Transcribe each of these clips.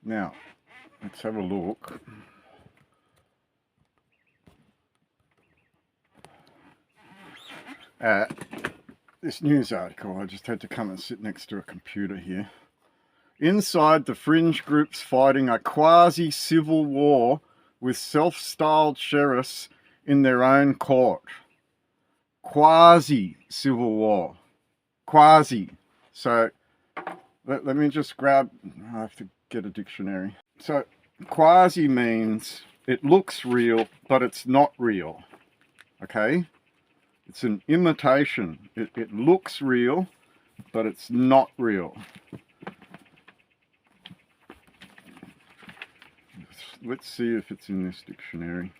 Now, let's have a look. At this news article. I just had to come and sit next to a computer here. Inside, the fringe groups fighting a quasi-civil war with self-styled sheriffs in their own court. Quasi-civil war. Quasi. So, let me just grab... I have to get a dictionary. So, quasi means it looks real, but it's not real. Okay? It's an imitation. It looks real, but it's not real. Let's see if it's in this dictionary.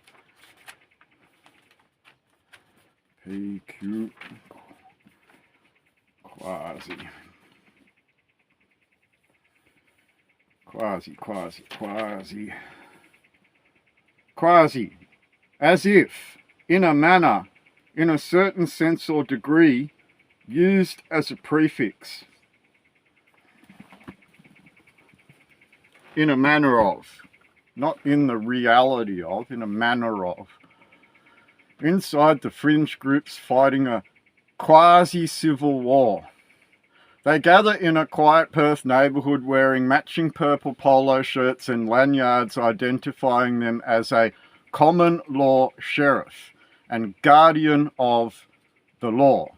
PQ quasi. Quasi. As if, in a manner, in a certain sense or degree, used as a prefix. In a manner of. Not in the reality of, in a manner of. Inside, the fringe groups fighting a quasi-civil war. They gather in a quiet Perth neighbourhood wearing matching purple polo shirts and lanyards identifying them as a common law sheriff and guardian of the law.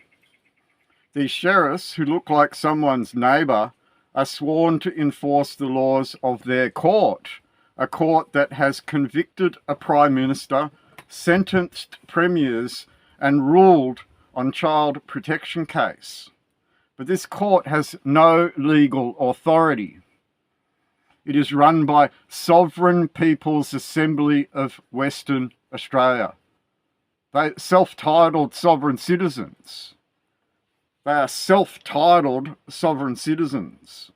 These sheriffs, who look like someone's neighbour, are sworn to enforce the laws of their court, a court that has convicted a Prime Minister, sentenced premiers and ruled on child protection case. But this court has no legal authority. It is run by Sovereign People's Assembly of Western Australia. They self-titled sovereign citizens. They are self-titled sovereign citizens.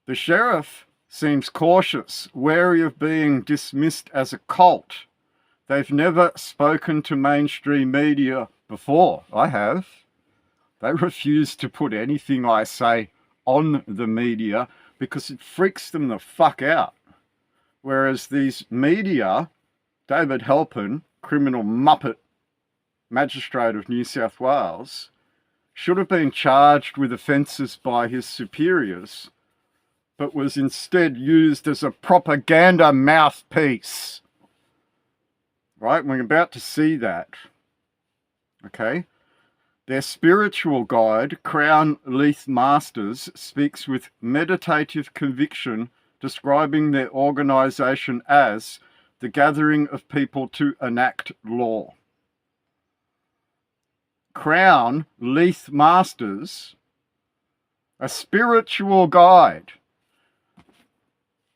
The sheriff seems cautious, wary of being dismissed as a cult. They've never spoken to mainstream media before. I have. They refuse to put anything I say on the media because it freaks them the fuck out. Whereas these media, David Halpin, criminal muppet magistrate of New South Wales, should have been charged with offences by his superiors, but was instead used as a propaganda mouthpiece. Right? We're about to see that. Okay? Their spiritual guide, Crown Leith Masters, speaks with meditative conviction, describing their organisation as the gathering of people to enact law. Crown Leith Masters, a spiritual guide.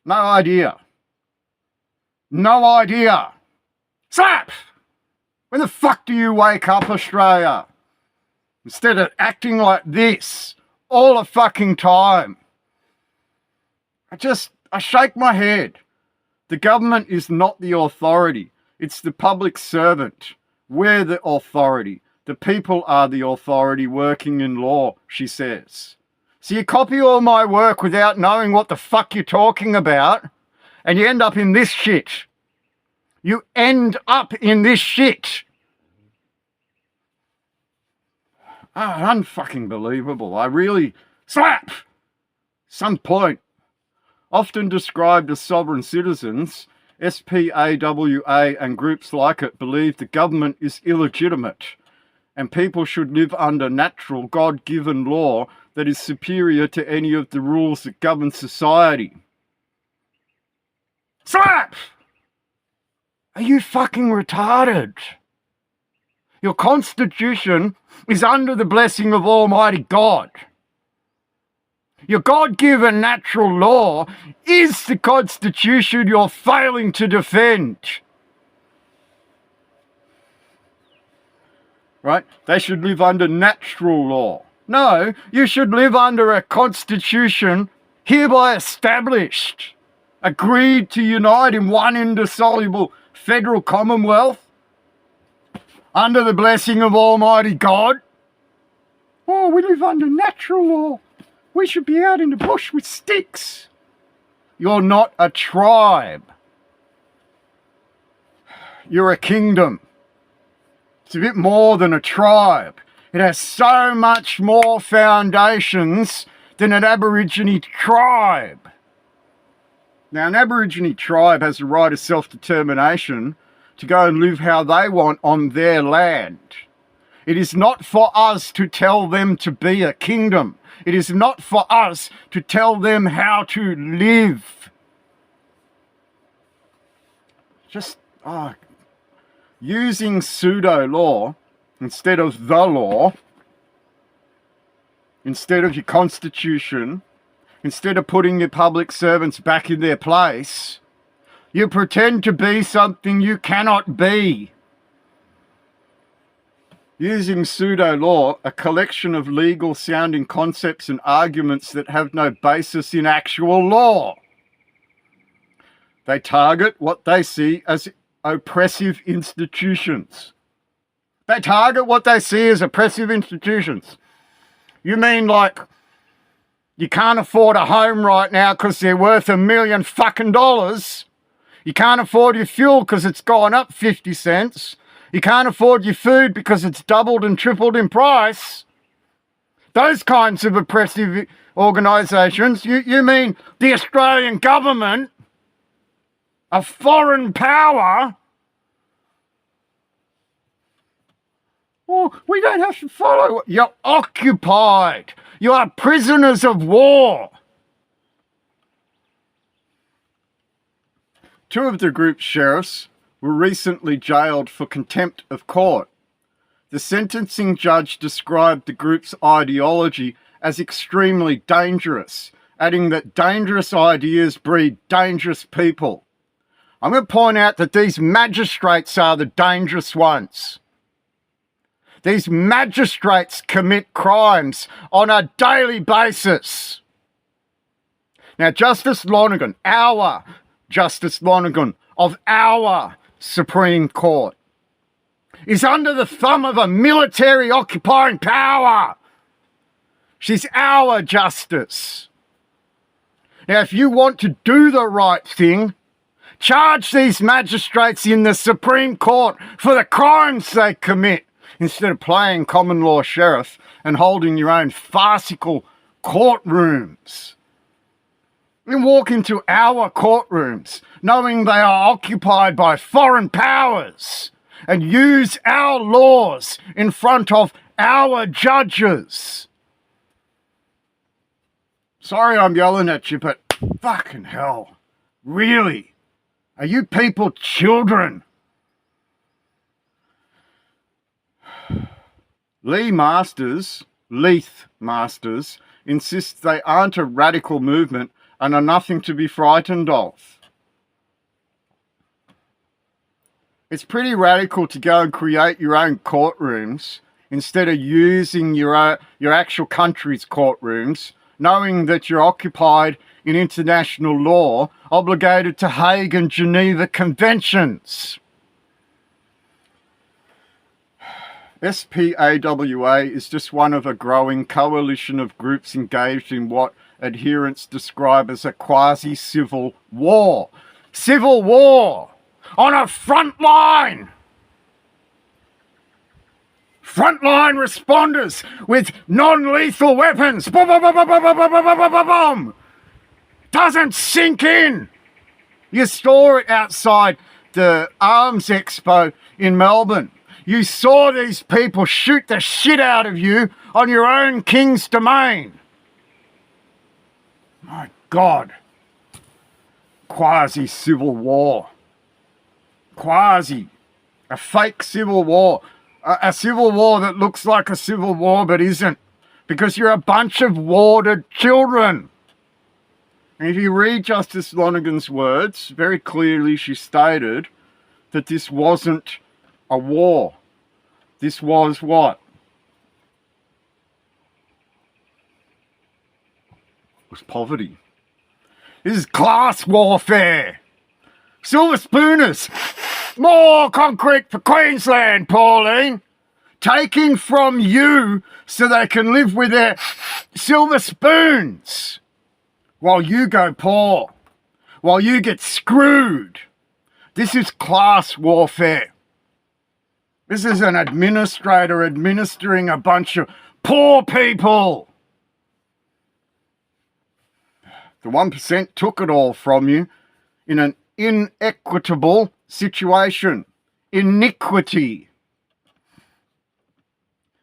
No idea. No idea. Slap! When the fuck do you wake up, Australia? Instead of acting like this all the fucking time. I shake my head. The government is not the authority. It's the public servant. We're the authority. The people are the authority working in law, she says. So you copy all my work without knowing what the fuck you're talking about, and you end up in this shit. You end up in this shit. Unfucking believable. I really... Slap! Some point. Often described as sovereign citizens, SPAWA and groups like it believe the government is illegitimate and people should live under natural, God-given law that is superior to any of the rules that govern society. Slap! Are you fucking retarded? Your constitution is under the blessing of Almighty God. Your God-given natural law is the constitution you're failing to defend. Right? They should live under natural law. No, you should live under a constitution hereby established, agreed to unite in one indissoluble federal commonwealth, under the blessing of Almighty God. Oh, we live under natural law. We should be out in the bush with sticks. You're not a tribe. You're a kingdom. It's a bit more than a tribe. It has so much more foundations than an Aborigine tribe. Now, an Aborigine tribe has the right of self-determination to go and live how they want on their land. It is not for us to tell them to be a kingdom. It is not for us to tell them how to live. Just using pseudo-law instead of the law, instead of your constitution, instead of putting your public servants back in their place, you pretend to be something you cannot be. Using pseudo-law, a collection of legal-sounding concepts and arguments that have no basis in actual law. They target what they see as oppressive institutions. They target what they see as oppressive institutions. You mean like you can't afford a home right now because they're worth $1 million fucking dollars? You can't afford your fuel because it's gone up 50 cents. You can't afford your food because it's doubled and tripled in price. Those kinds of oppressive organisations. You mean the Australian government, a foreign power? Oh, we don't have to follow. You're occupied. You are prisoners of war. Two of the group's sheriffs were recently jailed for contempt of court. The sentencing judge described the group's ideology as extremely dangerous, adding that dangerous ideas breed dangerous people. I'm going to point out that these magistrates are the dangerous ones. These magistrates commit crimes on a daily basis. Now, Justice Lonergan, our Justice Lonergan of our Supreme Court, is under the thumb of a military occupying power. She's our justice. Now, if you want to do the right thing, charge these magistrates in the Supreme Court for the crimes they commit, instead of playing common law sheriff and holding your own farcical courtrooms. You walk into our courtrooms knowing they are occupied by foreign powers and use our laws in front of our judges. Sorry I'm yelling at you, but fucking hell. Really? Are you people children? Leith Masters, insists they aren't a radical movement and are nothing to be frightened of. It's pretty radical to go and create your own courtrooms instead of using your actual country's courtrooms, knowing that you're occupied in international law, obligated to Hague and Geneva Conventions. SPAWA is just one of a growing coalition of groups engaged in what adherents describe as a quasi-civil war. Civil war on a front line! Frontline responders with non-lethal weapons. Boom, boom, boom, boom, boom, boom, boom, boom, boom, boom. Doesn't sink in. You saw it outside the Arms Expo in Melbourne. You saw these people shoot the shit out of you on your own king's domain. My God. Quasi-civil war. Quasi. A fake civil war. A civil war that looks like a civil war but isn't. Because you're a bunch of warded children. And if you read Justice Lonergan's words, very clearly she stated that this wasn't a war. This was what? It was poverty. This is class warfare. Silver spooners. More concrete for Queensland, Pauline. taking from you so they can live with their silver spoons while you go poor, while you get screwed. This is class warfare. This is an administrator administering a bunch of poor people. The 1% took it all from you in an inequitable situation. Iniquity.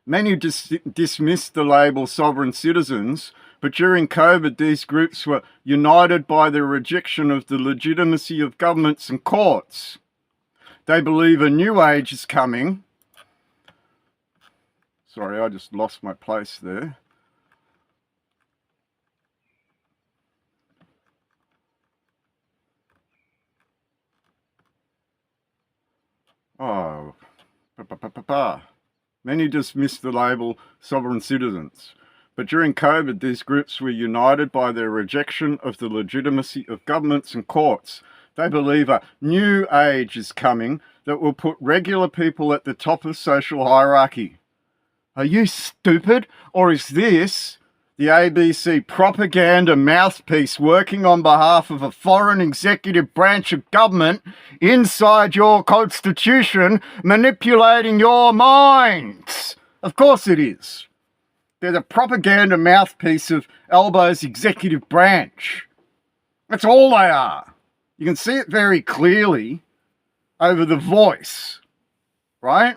Many dismissed the label sovereign citizens, but during COVID, these groups were united by their rejection of the legitimacy of governments and courts. They believe a new age is coming. Sorry, I just lost my place there. Oh, Many dismissed the label sovereign citizens, but during COVID, these groups were united by their rejection of the legitimacy of governments and courts. They believe a new age is coming that will put regular people at the top of social hierarchy. Are you stupid, or is this the ABC propaganda mouthpiece working on behalf of a foreign executive branch of government inside your constitution, manipulating your minds? Of course it is. They're the propaganda mouthpiece of Albo's executive branch. That's all they are. You can see it very clearly over the voice, right?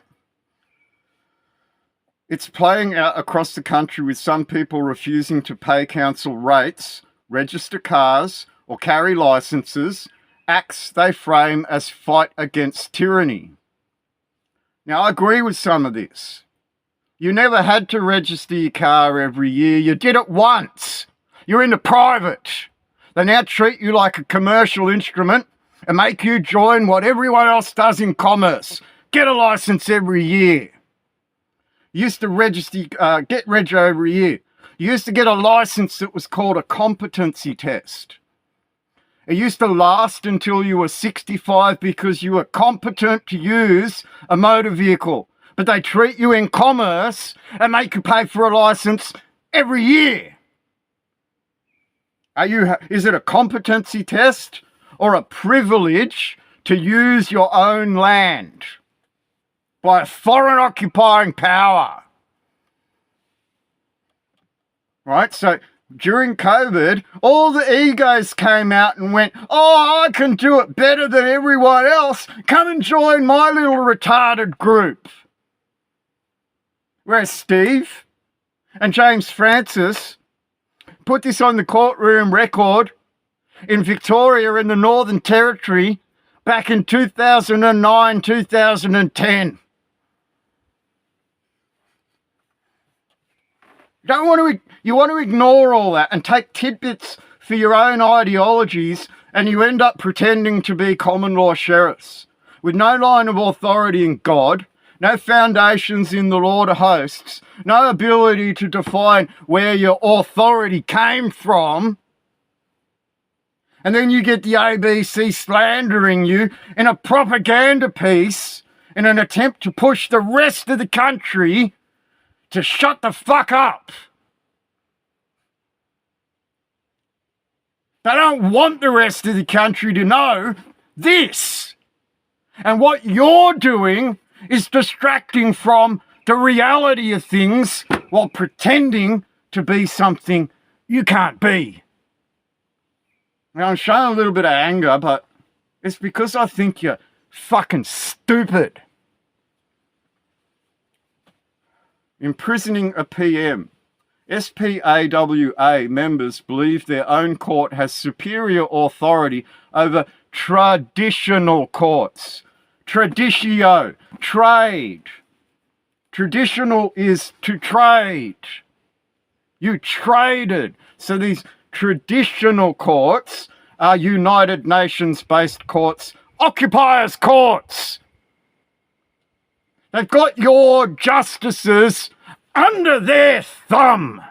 It's playing out across the country with some people refusing to pay council rates, register cars, or carry licences, acts they frame as fight against tyranny. Now, I agree with some of this. You never had to register your car every year. You did it once. You're into private. They now treat you like a commercial instrument and make you join what everyone else does in commerce. Get a licence every year. You used to register, get reg every year. You used to get a licence that was called a competency test. It used to last until you were 65 because you were competent to use a motor vehicle. But they treat you in commerce and make you pay for a licence every year. Is it a competency test or a privilege to use your own land by a foreign occupying power? Right, so during COVID, all the egos came out and went, oh, I can do it better than everyone else. Come and join my little retarded group. Whereas Steve and James Francis put this on the courtroom record in Victoria in the Northern Territory back in 2009, 2010. You want to ignore all that and take tidbits for your own ideologies, and you end up pretending to be common law sheriffs with no line of authority in God, no foundations in the Lord of hosts, no ability to define where your authority came from. And then you get the ABC slandering you in a propaganda piece in an attempt to push the rest of the country to shut the fuck up. They don't want the rest of the country to know this. And what you're doing is distracting from the reality of things while pretending to be something you can't be. Now, I'm showing a little bit of anger, but it's because I think you're fucking stupid. Imprisoning a PM. SPAWA members believe their own court has superior authority over traditional courts. Traditio, trade. Traditional is to trade. You traded. So these traditional courts are United Nations-based courts, occupiers' courts. They've got your justices under their thumb.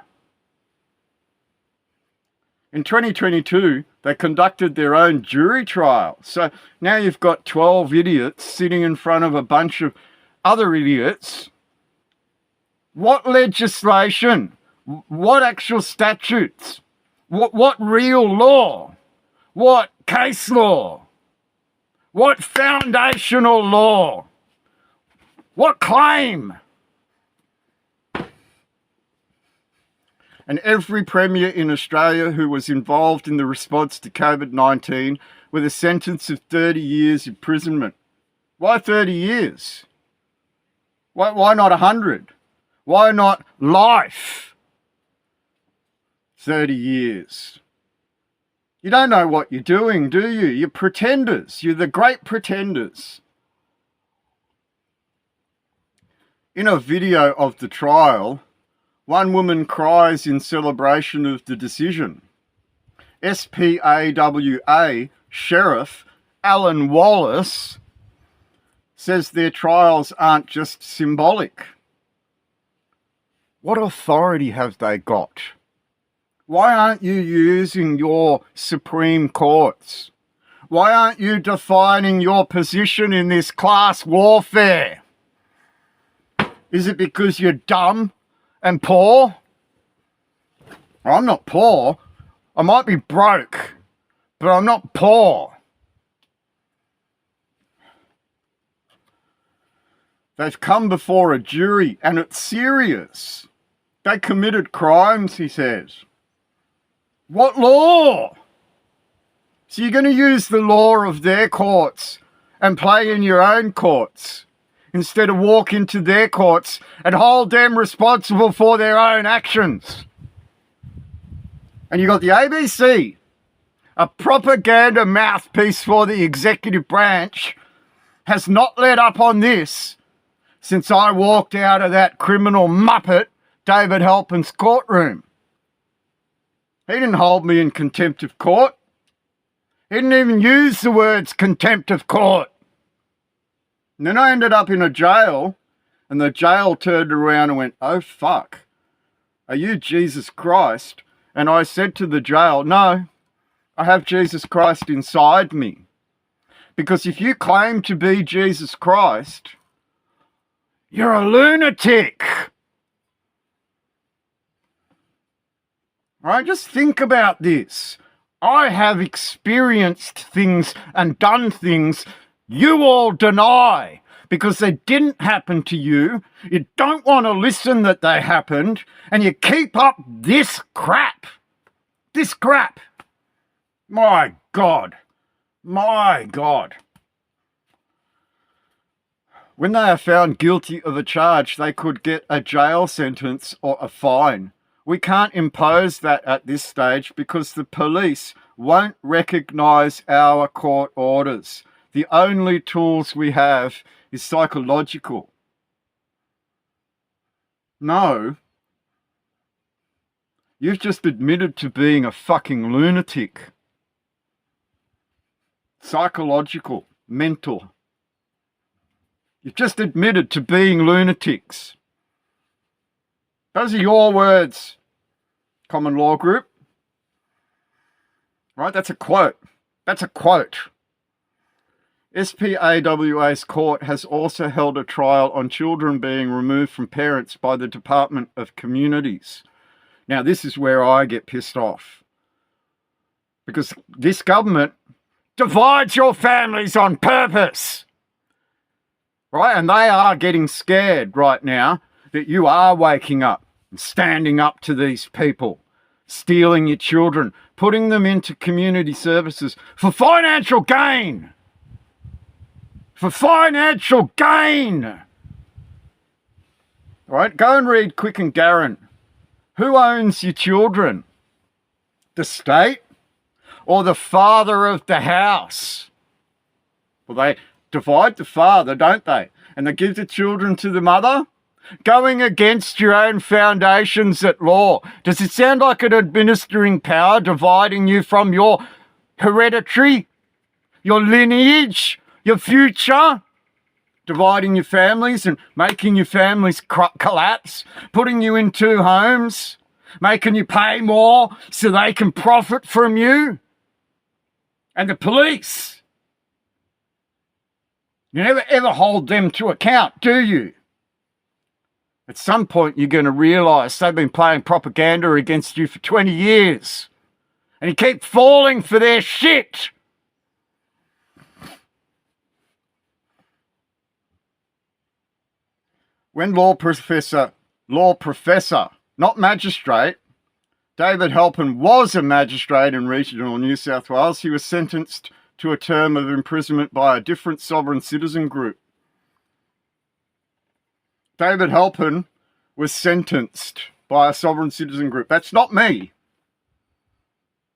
In 2022, they conducted their own jury trial. So now you've got 12 idiots sitting in front of a bunch of other idiots What legislation? What actual statutes? What real law? What case law? What foundational law? What claim? And every premier in Australia who was involved in the response to COVID-19 with a sentence of 30 years imprisonment. Why 30 years? Why not 100? Why not life? 30 years. You don't know what you're doing, do you? You're pretenders. You're the great pretenders. In a video of the trial, one woman cries in celebration of the decision. SPAWA Sheriff Alan Wallace says their trials aren't just symbolic. What authority have they got? Why aren't you using your Supreme Courts? Why aren't you defining your position in this class warfare? Is it because you're dumb and poor? I'm not poor. I might be broke, but I'm not poor. They've come before a jury and it's serious. They committed crimes, he says. What law? So you're going to use the law of their courts and play in your own courts instead of walk into their courts and hold them responsible for their own actions. And you got the ABC, a propaganda mouthpiece for the executive branch, has not let up on this since I walked out of that criminal muppet David Halpin's courtroom. He didn't hold me in contempt of court. He didn't even use the words contempt of court. And then I ended up in a jail, and the jail turned around and went, "Oh, fuck. Are you Jesus Christ?" And I said to the jail, "No, I have Jesus Christ inside me. Because if you claim to be Jesus Christ, you're a lunatic." Right? Just think about this. I have experienced things and done things you all deny because they didn't happen to you. You don't want to listen that they happened, and you keep up this crap. This crap. My God. My God. When they are found guilty of a charge, they could get a jail sentence or a fine. We can't impose that at this stage because the police won't recognise our court orders. The only tools we have is psychological. No. You've just admitted to being a fucking lunatic. Psychological, mental. You've just admitted to being lunatics. Those are your words, Common Law Group. Right, that's a quote. That's a quote. SPAWA's court has also held a trial on children being removed from parents by the Department of Communities. Now, this is where I get pissed off. Because this government divides your families on purpose. Right, and they are getting scared right now that you are waking up and standing up to these people, stealing your children, putting them into community services for financial gain. For financial gain. All right, go and read Quick and Garren. Who owns your children? The state or the father of the house? Well, they divide the father, don't they? And they give the children to the mother? Going against your own foundations at law. Does it sound like an administering power dividing you from your hereditary, your lineage, your future? Dividing your families and making your families collapse, putting you in two homes, making you pay more so they can profit from you? And the police, you never ever hold them to account, do you? At some point, you're going to realise they've been playing propaganda against you for 20 years. And you keep falling for their shit. When law professor, not magistrate, David Halpin was a magistrate in regional New South Wales, he was sentenced to a term of imprisonment by a different sovereign citizen group. David Halpin was sentenced by a sovereign citizen group. That's not me.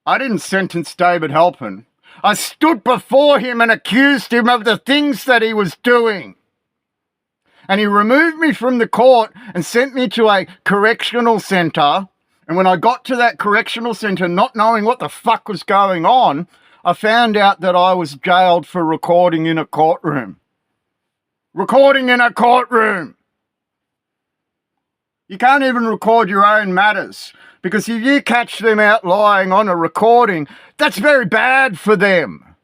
I didn't sentence David Halpin. I stood before him and accused him of the things that he was doing. And he removed me from the court and sent me to a correctional centre. And when I got to that correctional centre, not knowing what the fuck was going on, I found out that I was jailed for recording in a courtroom. Recording in a courtroom! You can't even record your own matters, because if you catch them out lying on a recording, that's very bad for them.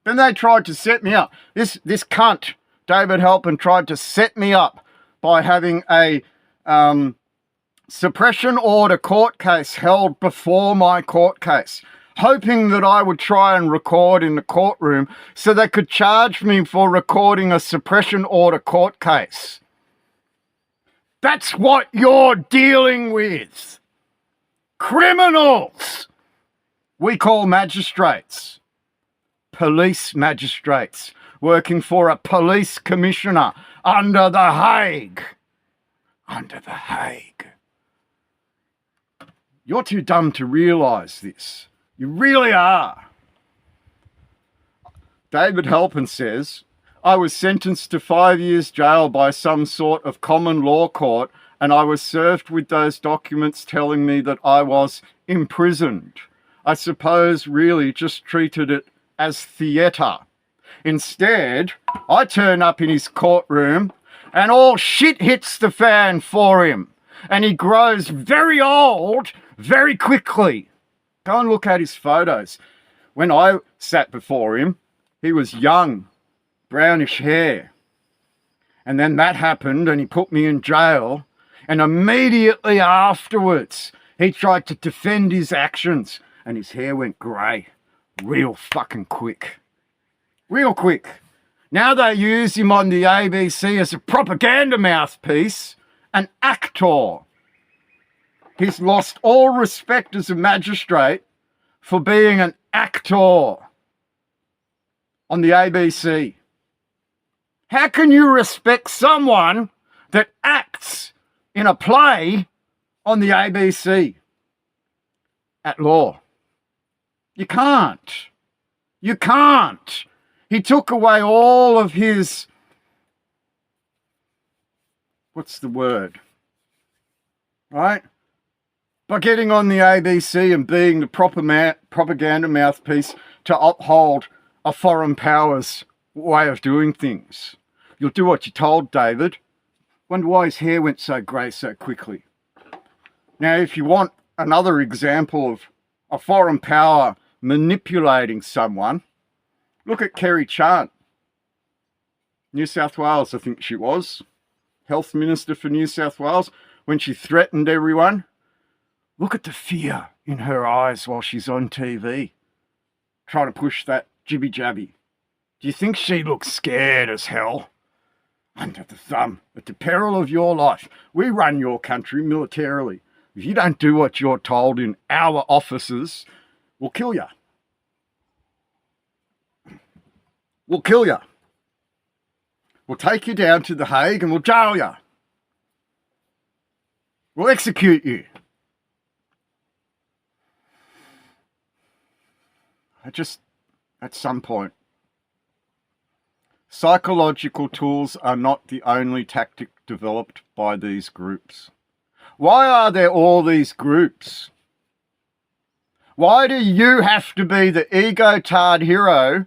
Then they tried to set me up. This cunt, David Halpin, tried to set me up by having a suppression order court case held before my court case, hoping that I would try and record in the courtroom so they could charge me for recording a suppression order court case. That's what you're dealing with. Criminals. We call magistrates. Police magistrates working for a police commissioner under The Hague. Under The Hague. You're too dumb to realise this. You really are. David Halpin says, I was sentenced to 5 years jail by some sort of common law court, and I was served with those documents telling me that I was imprisoned. I suppose really just treated it as theatre. Instead, I turn up in his courtroom and all shit hits the fan for him, and he grows very old very quickly. Go and look at his photos. When I sat before him, he was young, brownish hair. And then that happened and he put me in jail. And immediately afterwards, he tried to defend his actions and his hair went grey real fucking quick. Real quick. Now they use him on the ABC as a propaganda mouthpiece, an actor. He's lost all respect as a magistrate for being an actor on the ABC. How can you respect someone that acts in a play on the ABC at law? You can't. You can't. He took away all of his, what's the word, right? By getting on the ABC and being the proper propaganda mouthpiece to uphold a foreign power's way of doing things. You'll do what you're told, David. Wonder why his hair went so grey so quickly. Now, if you want another example of a foreign power manipulating someone, look at Kerry Chant. New South Wales, I think she was. Health Minister for New South Wales, when she threatened everyone. Look at the fear in her eyes while she's on TV, trying to push that jibby-jabby. Do you think she looks scared as hell? Under the thumb, at the peril of your life. We run your country militarily. If you don't do what you're told in our offices, we'll kill you. We'll kill you. We'll take you down to The Hague and we'll jail you. We'll execute you. At some point, psychological tools are not the only tactic developed by these groups. Why are there all these groups? Why do you have to be the ego-tard hero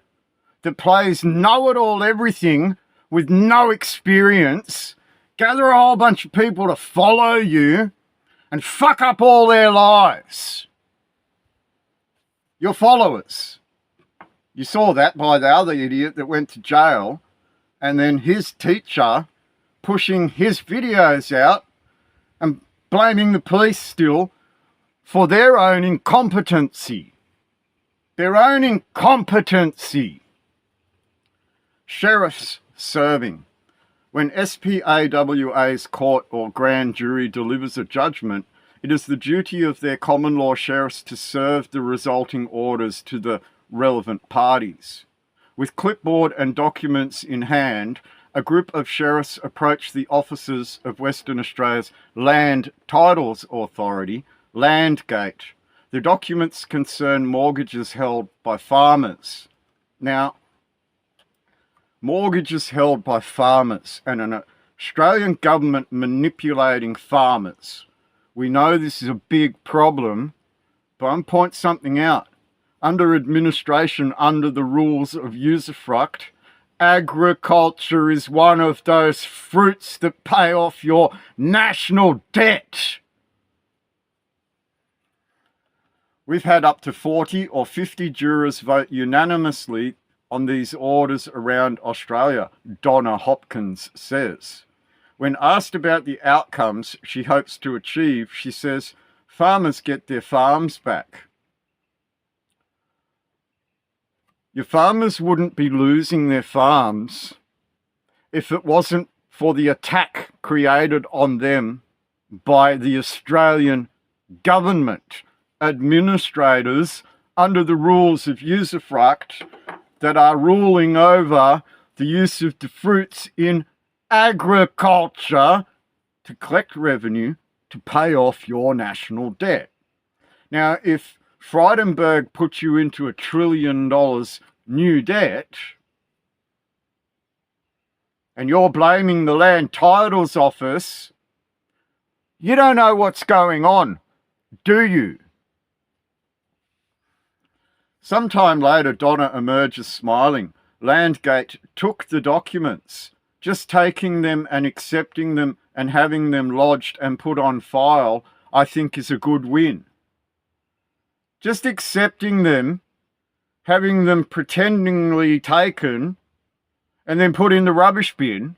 that plays know-it-all everything with no experience, gather a whole bunch of people to follow you and fuck up all their lives? Your followers. You saw that by the other idiot that went to jail, and then his teacher pushing his videos out and blaming the police still for their own incompetency. Their own incompetency. Sheriffs serving. When SPAWA's court or grand jury delivers a judgment, it is the duty of their common law sheriffs to serve the resulting orders to the relevant parties. With clipboard and documents in hand, a group of sheriffs approach the offices of Western Australia's Land Titles Authority, Landgate. The documents concern mortgages held by farmers. Now, mortgages held by farmers and an Australian government manipulating farmers. We know this is a big problem, but I'm pointing something out. Under administration, under the rules of usufruct, agriculture is one of those fruits that pay off your national debt. We've had up to 40 or 50 jurors vote unanimously on these orders around Australia, Donna Hopkins says. When asked about the outcomes she hopes to achieve, she says, farmers get their farms back. Your farmers wouldn't be losing their farms if it wasn't for the attack created on them by the Australian government administrators under the rules of usufruct that are ruling over the use of the fruits in agriculture to collect revenue to pay off your national debt. Now, if Frydenberg puts you into $1 trillion new debt and you're blaming the Land Titles Office, you don't know what's going on, do you? Sometime later, Donna emerges smiling. Landgate took the documents. Just taking them and accepting them and having them lodged and put on file, I think is a good win. Just accepting them, having them pretendingly taken, and then put in the rubbish bin.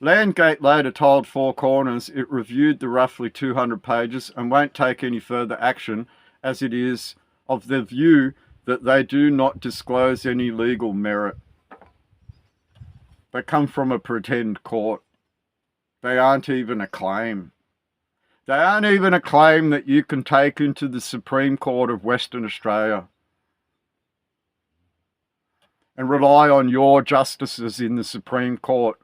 Landgate later told Four Corners it reviewed the roughly 200 pages and won't take any further action, as it is of the view that they do not disclose any legal merit. They come from a pretend court. They aren't even a claim. They aren't even a claim that you can take into the Supreme Court of Western Australia and rely on your justices in the Supreme Court,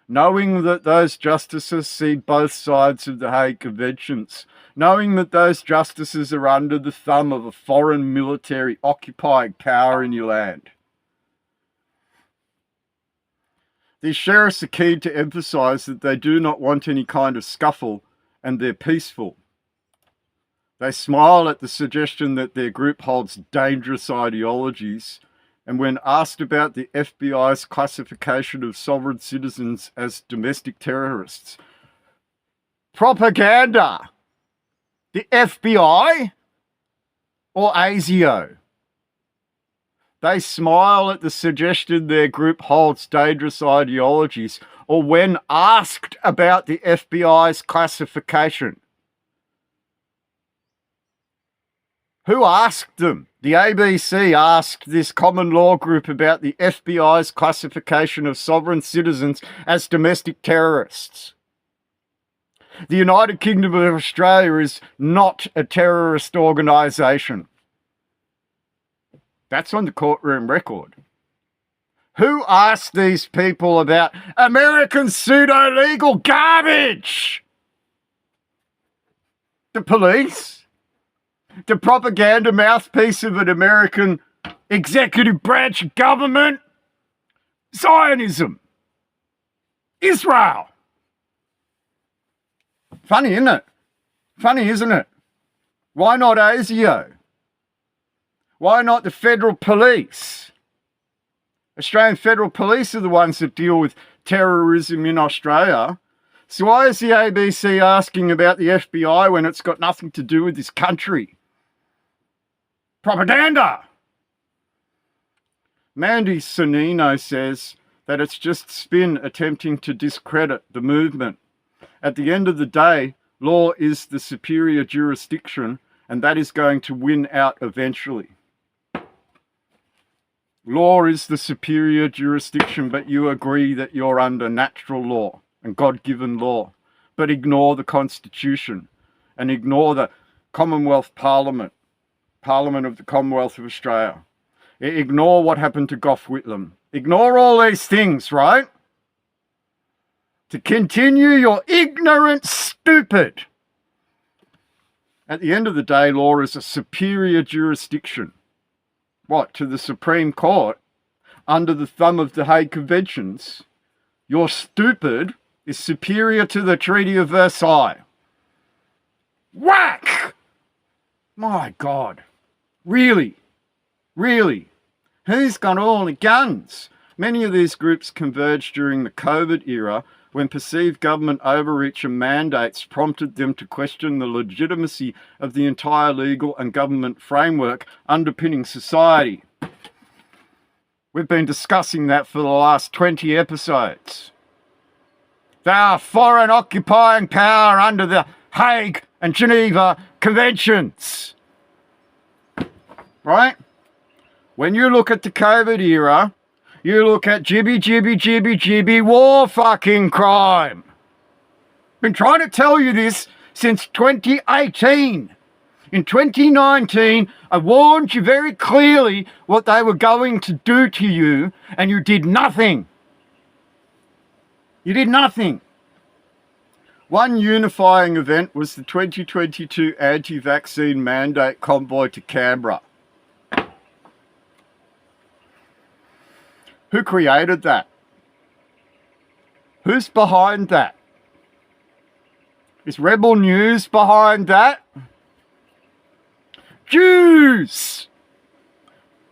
knowing that those justices see both sides of the Hague Conventions, knowing that those justices are under the thumb of a foreign military occupying power in your land. These sheriffs are keen to emphasise that they do not want any kind of scuffle and they're peaceful. They smile at the suggestion that their group holds dangerous ideologies, and when asked about the FBI's classification of sovereign citizens as domestic terrorists, propaganda, the FBI or ASIO? They smile at the suggestion their group holds dangerous ideologies, or when asked about the FBI's classification. Who asked them? The ABC asked this common law group about the FBI's classification of sovereign citizens as domestic terrorists. The United Kingdom of Australia is not a terrorist organisation. That's on the courtroom record. Who asked these people about American pseudo-legal garbage? The police? The propaganda mouthpiece of an American executive branch government? Zionism? Israel? Funny, isn't it? Funny, isn't it? Why not ASIO? Why not the federal police? Australian federal police are the ones that deal with terrorism in Australia. So why is the ABC asking about the FBI when it's got nothing to do with this country? Propaganda! Mandy Sonino says that it's just spin attempting to discredit the movement. At the end of the day, law is the superior jurisdiction, and that is going to win out eventually. Law is the superior jurisdiction, but you agree that you're under natural law and God-given law, but ignore the Constitution and ignore the Commonwealth Parliament, Parliament of the Commonwealth of Australia. Ignore what happened to Gough Whitlam. Ignore all these things, right? To continue your ignorant stupid. At the end of the day, law is a superior jurisdiction. What, to the Supreme Court? Under the thumb of the Hague Conventions? Your stupid is superior to the Treaty of Versailles. Whack! My God. Really? Really? Who's got all the guns? Many of these groups converged during the COVID era when perceived government overreach and mandates prompted them to question the legitimacy of the entire legal and government framework underpinning society. We've been discussing that for the last 20 episodes. They are foreign occupying power under the Hague and Geneva Conventions. Right? When you look at the COVID era, you look at jibby war fucking crime. Been trying to tell you this since 2018. In 2019, I warned you very clearly what they were going to do to you, and you did nothing. You did nothing. One unifying event was the 2022 anti-vaccine mandate convoy to Canberra. Who created that? Who's behind that? Is Rebel News behind that? Jews!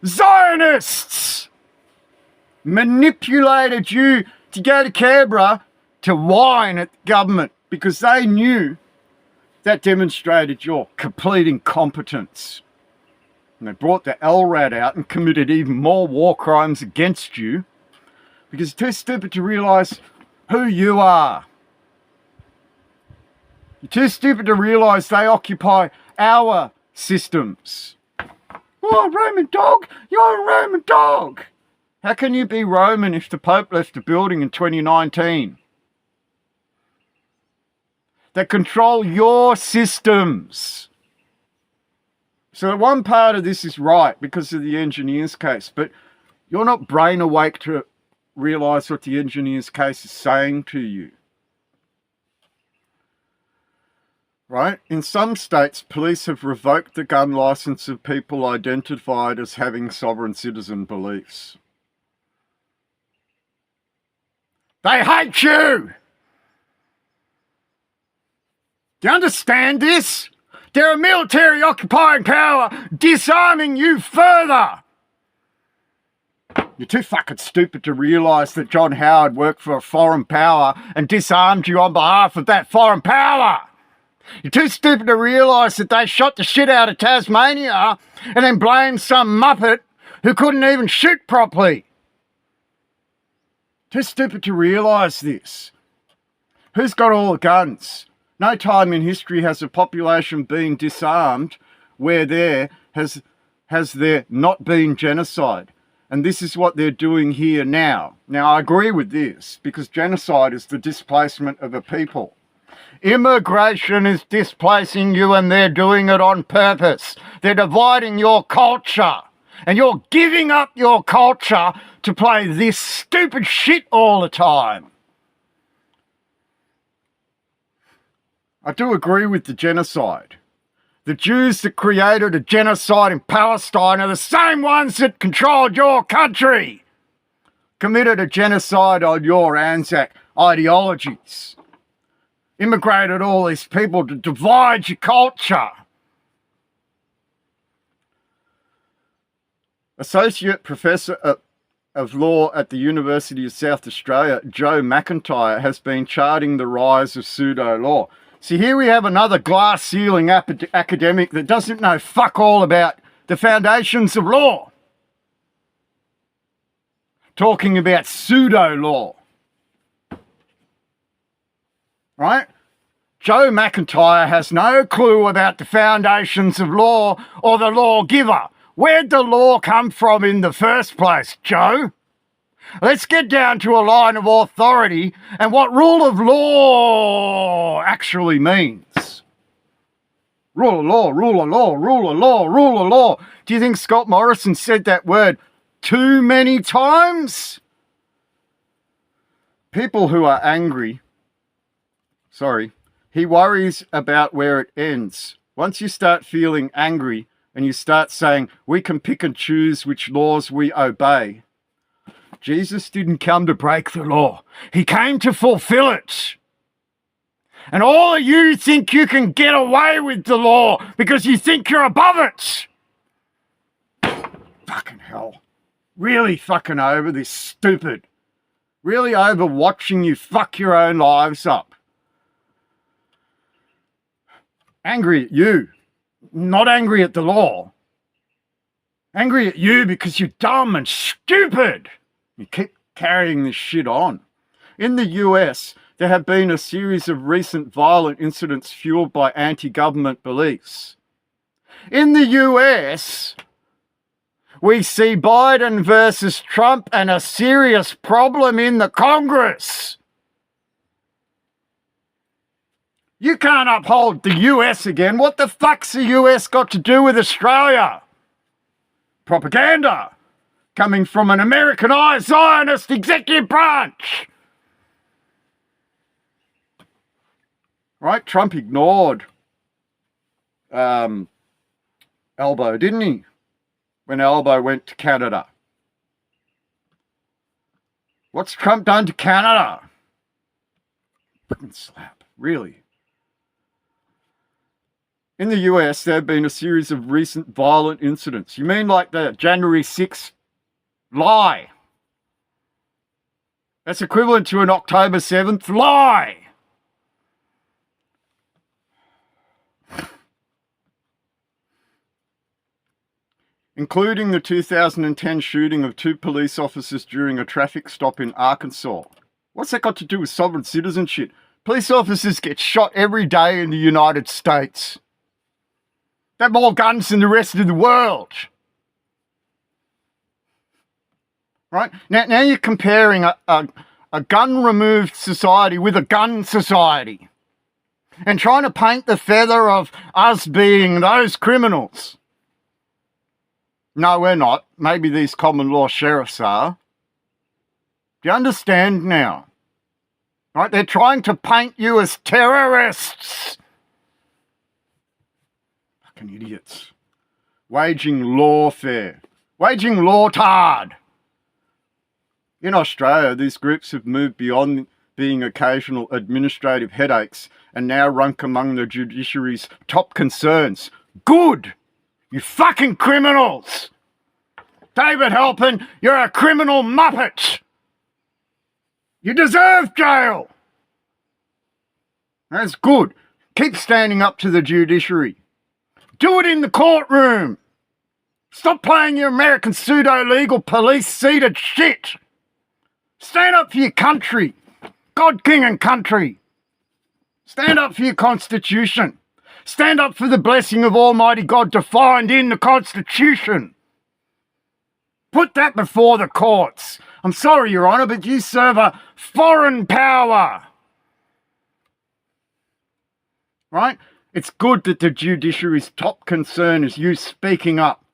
Zionists! Manipulated you to go to Canberra to whine at the government because they knew that demonstrated your complete incompetence. And they brought the LRAD out and committed even more war crimes against you because you're too stupid to realise who you are. You're too stupid to realise they occupy our systems. Oh, Roman dog! You're a Roman dog! How can you be Roman if the Pope left the building in 2019? They control your systems. So one part of this is right because of the engineers case, but you're not brain awake to realise what the engineers case is saying to you. Right? In some states, police have revoked the gun licence of people identified as having sovereign citizen beliefs. They hate you! Do you understand this? They're a military occupying power disarming you further. You're too fucking stupid to realise that John Howard worked for a foreign power and disarmed you on behalf of that foreign power. You're too stupid to realise that they shot the shit out of Tasmania and then blamed some muppet who couldn't even shoot properly. Too stupid to realise this. Who's got all the guns? No time in history has a population been disarmed where there has there not been genocide. And this is what they're doing here now. Now, I agree with this because genocide is the displacement of a people. Immigration is displacing you and they're doing it on purpose. They're dividing your culture and you're giving up your culture to play this stupid shit all the time. I do agree with the genocide. The Jews that created a genocide in Palestine are the same ones that controlled your country. Committed a genocide on your ANZAC ideologies. Immigrated all these people to divide your culture. Associate Professor of Law at the University of South Australia, Joe McIntyre, has been charting the rise of pseudo-law. See, here we have another glass-ceiling academic that doesn't know fuck all about the foundations of law. talking about pseudo law. Right? Joe McIntyre has no clue about the foundations of law or the lawgiver. Where'd the law come from in the first place, Joe? Let's get down to a line of authority and what rule of law actually means. Rule of law, rule of law, rule of law, rule of law. Do you think Scott Morrison said that word too many times? People who are angry, he worries about where it ends. Once you start feeling angry and you start saying, we can pick and choose which laws we obey, Jesus didn't come to break the law. He came to fulfill it. And all of you think you can get away with the law because you think you're above it. Fucking hell. Really fucking over this stupid. Really over watching you fuck your own lives up. Angry at you. Not angry at the law. Angry at you because you're dumb and stupid. You keep carrying this shit on. In the US, there have been a series of recent violent incidents fueled by anti-government beliefs. In the US, we see Biden versus Trump and a serious problem in the Congress. You can't uphold the US again. What the fuck's the US got to do with Australia? Propaganda coming from an Americanized Zionist executive branch. Right? Trump ignored Albo, didn't he? When Albo went to Canada. What's Trump done to Canada? Fucking slap. Really? In the US, there have been a series of recent violent incidents. You mean like the January 6th lie? That's equivalent to an October 7th lie. Including the 2010 shooting of 2 police officers during a traffic stop in Arkansas. What's that got to do with sovereign citizenship? Police officers get shot every day in the United States. They have more guns than the rest of the world. Right? Now you're comparing a gun-removed society with a gun society and trying to paint the feather of us being those criminals. No, we're not. Maybe these common law sheriffs are. Do you understand now? Right? They're trying to paint you as terrorists. Fucking idiots. Waging lawfare. Waging LAWTARD. In Australia, these groups have moved beyond being occasional administrative headaches and now rank among the judiciary's top concerns. Good! You fucking criminals! David Halpin, you're a criminal muppet! You deserve jail! That's good. Keep standing up to the judiciary. Do it in the courtroom! Stop playing your American pseudo-legal police-seated shit! Stand up for your country! God, King and country! Stand up for your Constitution! Stand up for the blessing of Almighty God defined in the Constitution. Put that before the courts. I'm sorry, Your Honour, but you serve a foreign power. Right? It's good that the judiciary's top concern is you speaking up.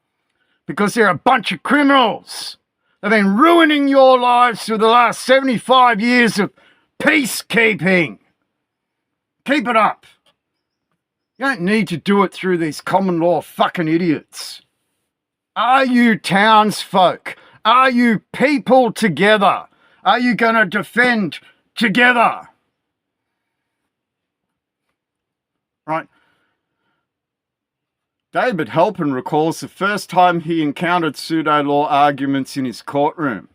Because they're a bunch of criminals. They've been ruining your lives for the last 75 years of peacekeeping. Keep it up. You don't need to do it through these common law fucking idiots. Are you townsfolk? Are you people together? Are you going to defend together? Right? David Halpin recalls the first time he encountered pseudo-law arguments in his courtroom.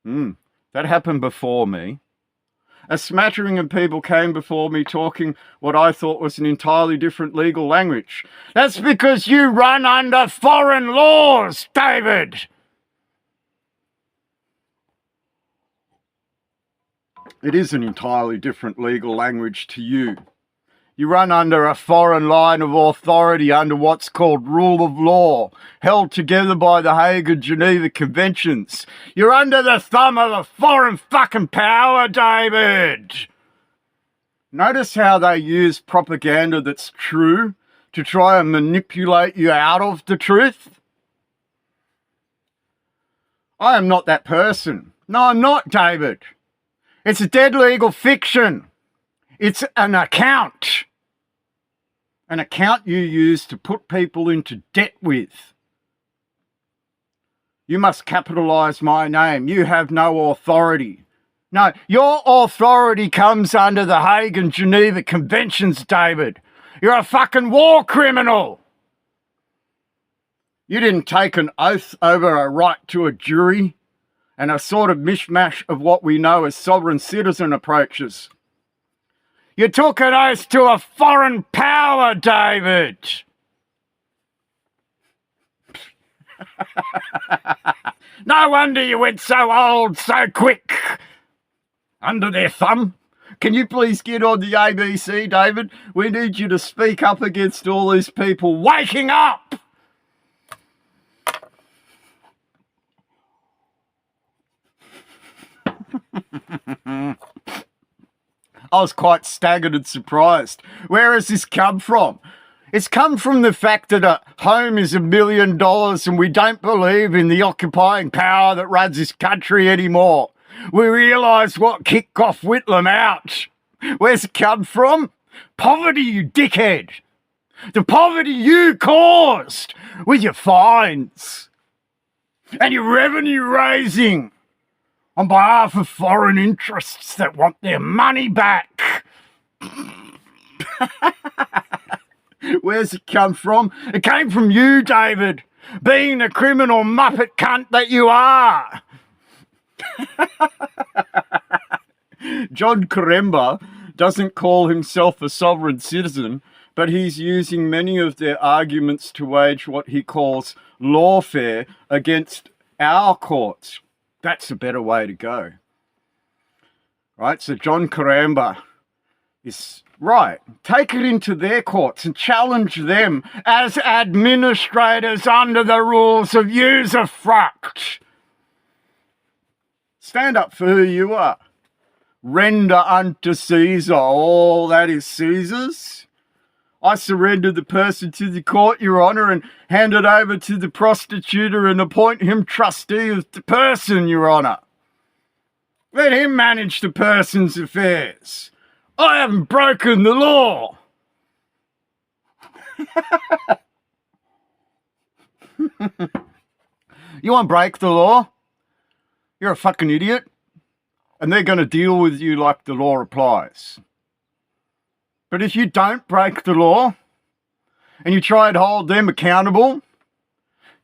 That happened before me. A smattering of people came before me talking what I thought was an entirely different legal language. That's because you run under foreign laws, David. It is an entirely different legal language to you. You run under a foreign line of authority under what's called rule of law, held together by the Hague and Geneva Conventions. You're under the thumb of a foreign fucking power, David. Notice how they use propaganda that's true to try and manipulate you out of the truth? I am not that person. No, I'm not, David. It's a dead legal fiction. It's an account. An account you use to put people into debt with. You must capitalise my name. You have no authority. No, your authority comes under the Hague and Geneva Conventions, David. You're a fucking war criminal. You didn't take an oath over a right to a jury and a sort of mishmash of what we know as sovereign citizen approaches. You took an oath to a foreign power, David. No wonder you went so old so quick. Under their thumb. Can you please get on the ABC, David? We need you to speak up against all these people waking up. I was quite staggered and surprised. Where has this come from? It's come from the fact that a home is $1 million and we don't believe in the occupying power that runs this country anymore. We realise what kicked off Whitlam out. Where's it come from? Poverty, you dickhead. The poverty you caused with your fines and your revenue raising on behalf of foreign interests that want their money back. Where's it come from? It came from you, David, being the criminal muppet cunt that you are. John Karemba doesn't call himself a sovereign citizen, but he's using many of their arguments to wage what he calls lawfare against our courts. That's a better way to go. Right, so John Karemba is right. Take it into their courts and challenge them as administrators under the rules of usufruct. Stand up for who you are. Render unto Caesar all that is Caesar's. I surrender the person to the court, Your Honour, and hand it over to the prostituter and appoint him trustee of the person, Your Honour. Let him manage the person's affairs. I haven't broken the law. You want to break the law? You're a fucking idiot. And they're going to deal with you like the law applies. But if you don't break the law and you try and hold them accountable,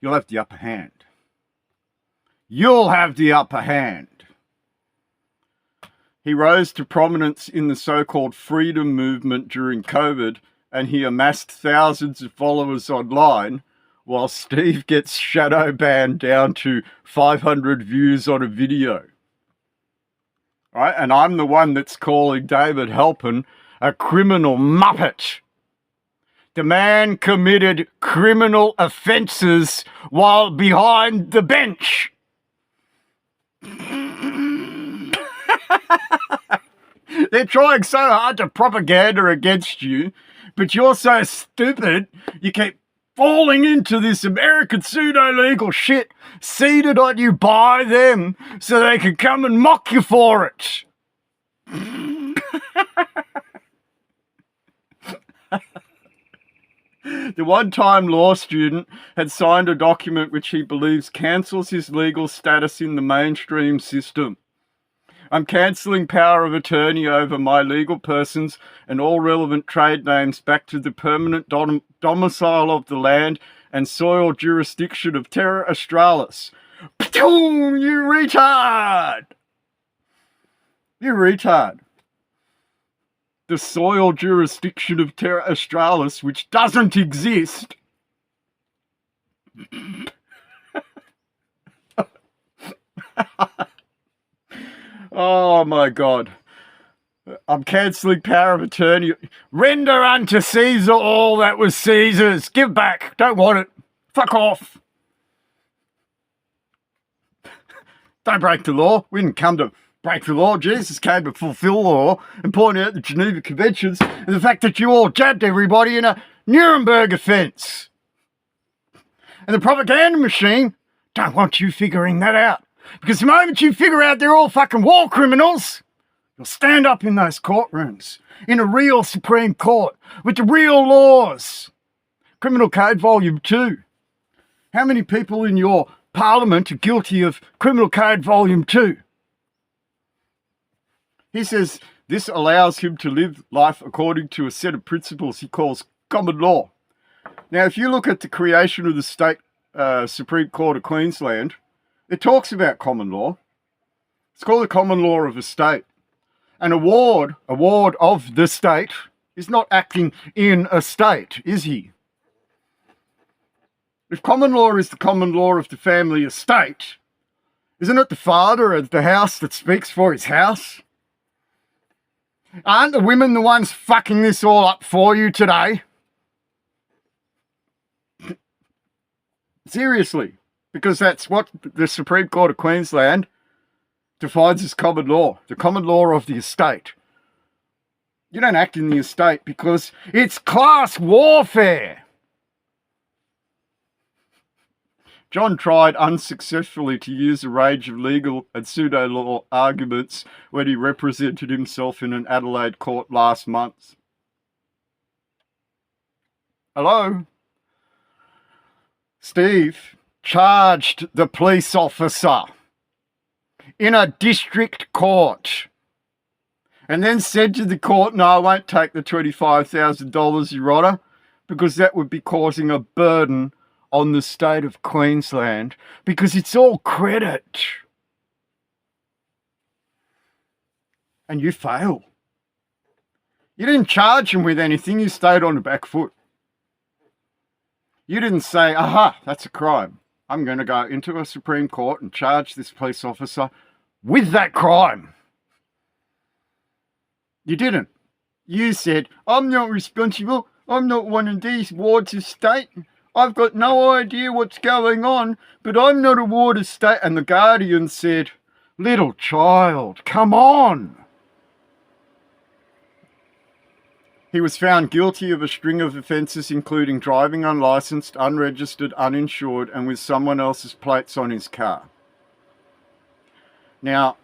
you'll have the upper hand. You'll have the upper hand. He rose to prominence in the so-called freedom movement during COVID, and he amassed thousands of followers online, while Steve gets shadow banned down to 500 views on a video. Right? And I'm the one that's calling David Halpin a criminal muppet. The man committed criminal offences while behind the bench. They're trying so hard to propaganda against you, but you're so stupid, you keep falling into this American pseudo-legal shit seeded on you by them so they can come and mock you for it. The one-time law student had signed a document which he believes cancels his legal status in the mainstream system. I'm cancelling power of attorney over my legal persons and all relevant trade names back to the permanent domicile of the land and soil jurisdiction of Terra Australis. You retard! You retard. The soil jurisdiction of Terra Australis, which doesn't exist. Oh my God. I'm cancelling power of attorney. Render unto Caesar all that was Caesar's. Give back. Don't want it. Fuck off. Don't break the law. We didn't come to break the law. Jesus came to fulfill law and point out the Geneva Conventions and the fact that you all jabbed everybody in a Nuremberg offence. And the propaganda machine don't want you figuring that out. Because the moment you figure out they're all fucking war criminals, you'll stand up in those courtrooms, in a real Supreme Court, with the real laws. Criminal Code Volume 2. How many people in your Parliament are guilty of Criminal Code Volume 2? He says this allows him to live life according to a set of principles he calls common law. Now, if you look at the creation of the State Supreme Court of Queensland, it talks about common law. It's called the common law of a state. An award of the state is not acting in a state, is he? If common law is the common law of the family estate, isn't it the father of the house that speaks for his house? Aren't the women the ones fucking this all up for you today? Seriously, because that's what the Supreme Court of Queensland defines as common law, the common law of the estate. You don't act in the estate because it's class warfare. John tried unsuccessfully to use a range of legal and pseudo-law arguments when he represented himself in an Adelaide court last month. Hello? Steve charged the police officer in a district court and then said to the court, no, I won't take the $25,000, Your Honour, because that would be causing a burden on the state of Queensland, because it's all credit. And you fail. You didn't charge him with anything, you stayed on the back foot. You didn't say, aha, that's a crime. I'm going to go into a Supreme Court and charge this police officer with that crime. You didn't. You said, I'm not responsible. I'm not one of these wards of state. I've got no idea what's going on, but I'm not a ward of state. And the Guardian said, little child, come on. He was found guilty of a string of offences, including driving unlicensed, unregistered, uninsured, and with someone else's plates on his car. Now,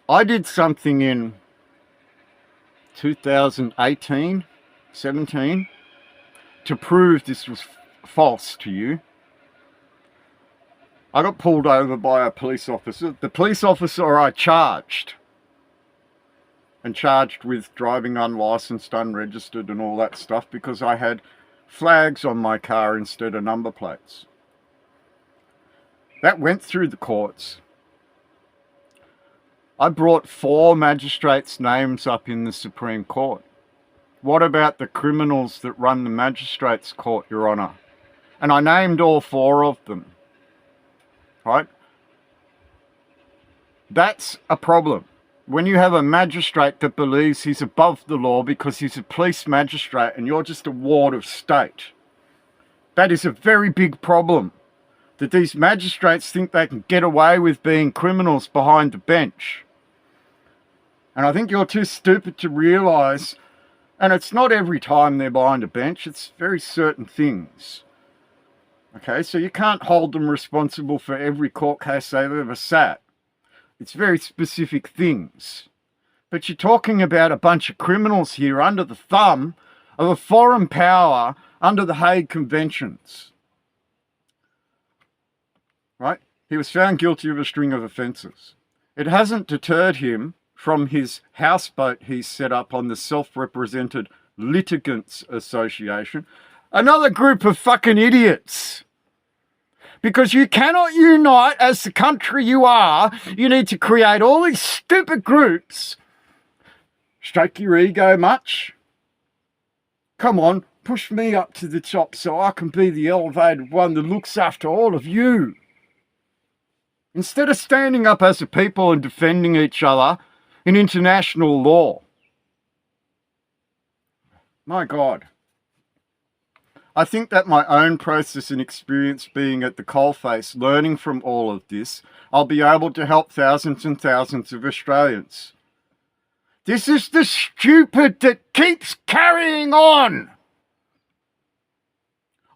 I did something in 2018, 17, to prove this was false to you. I got pulled over by a police officer. The police officer I charged with driving unlicensed, unregistered and all that stuff because I had flags on my car instead of number plates. That went through the courts. I brought 4 magistrates' names up in the Supreme Court. What about the criminals that run the magistrates' court, Your Honour? And I named all 4 of them. Right? That's a problem. When you have a magistrate that believes he's above the law because he's a police magistrate and you're just a ward of state, that is a very big problem. That these magistrates think they can get away with being criminals behind the bench. And I think you're too stupid to realise, and it's not every time they're behind a bench, it's very certain things. Okay, so you can't hold them responsible for every court case they've ever sat. It's very specific things. But you're talking about a bunch of criminals here under the thumb of a foreign power under the Hague Conventions. Right? He was found guilty of a string of offences. It hasn't deterred him from his houseboat he's set up on the Self-Represented Litigants Association. Another group of fucking idiots. Because you cannot unite as the country you are. You need to create all these stupid groups. Stroke your ego much? Come on, push me up to the top so I can be the elevated one that looks after all of you. instead of standing up as a people and defending each other in international law. My God. I think that my own process and experience being at the coalface, learning from all of this, I'll be able to help thousands and thousands of Australians. This is the stupid that keeps carrying on.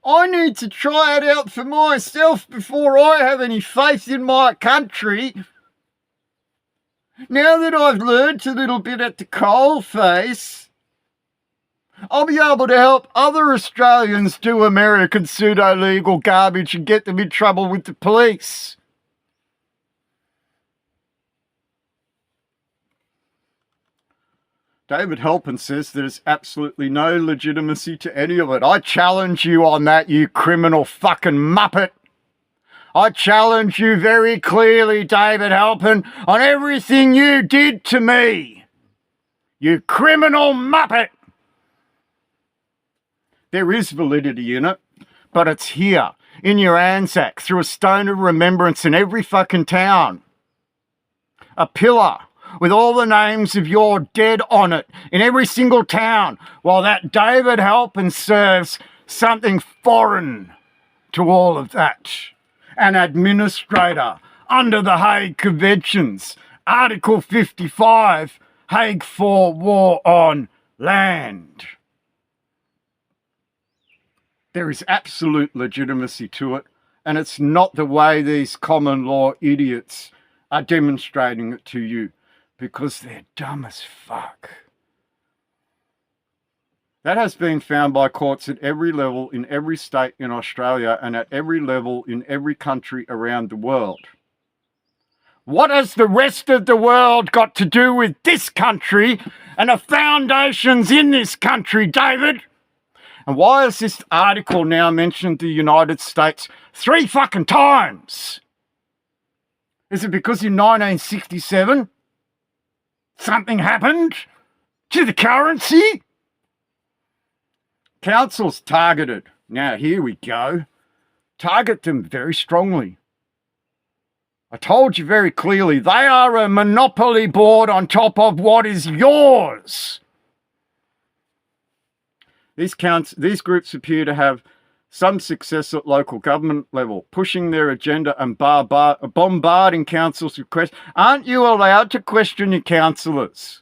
I need to try it out for myself before I have any faith in my country. Now that I've learnt a little bit at the coalface, I'll be able to help other Australians do American pseudo-legal garbage and get them in trouble with the police. David Halpin says there's absolutely no legitimacy to any of it. I challenge you on that, you criminal fucking muppet. I challenge you very clearly, David Halpin, on everything you did to me. You criminal muppet. There is validity in it, but it's here, in your ANZAC, through a stone of remembrance in every fucking town. A pillar with all the names of your dead on it in every single town, while that David Halpin serves something foreign to all of that. An administrator under the Hague Conventions, Article 55, Hague for War on Land. There is absolute legitimacy to it, and it's not the way these common law idiots are demonstrating it to you, because they're dumb as fuck. That has been found by courts at every level in every state in Australia and at every level in every country around the world. What has the rest of the world got to do with this country and the foundations in this country, David? And why has this article now mentioned the United States 3 fucking times? Is it because in 1967 something happened to the currency? Councils targeted. Now, here we go. Target them very strongly. I told you very clearly, they are a monopoly board on top of what is yours. These groups appear to have some success at local government level, pushing their agenda and bombarding councils with questions. Aren't you allowed to question your councillors?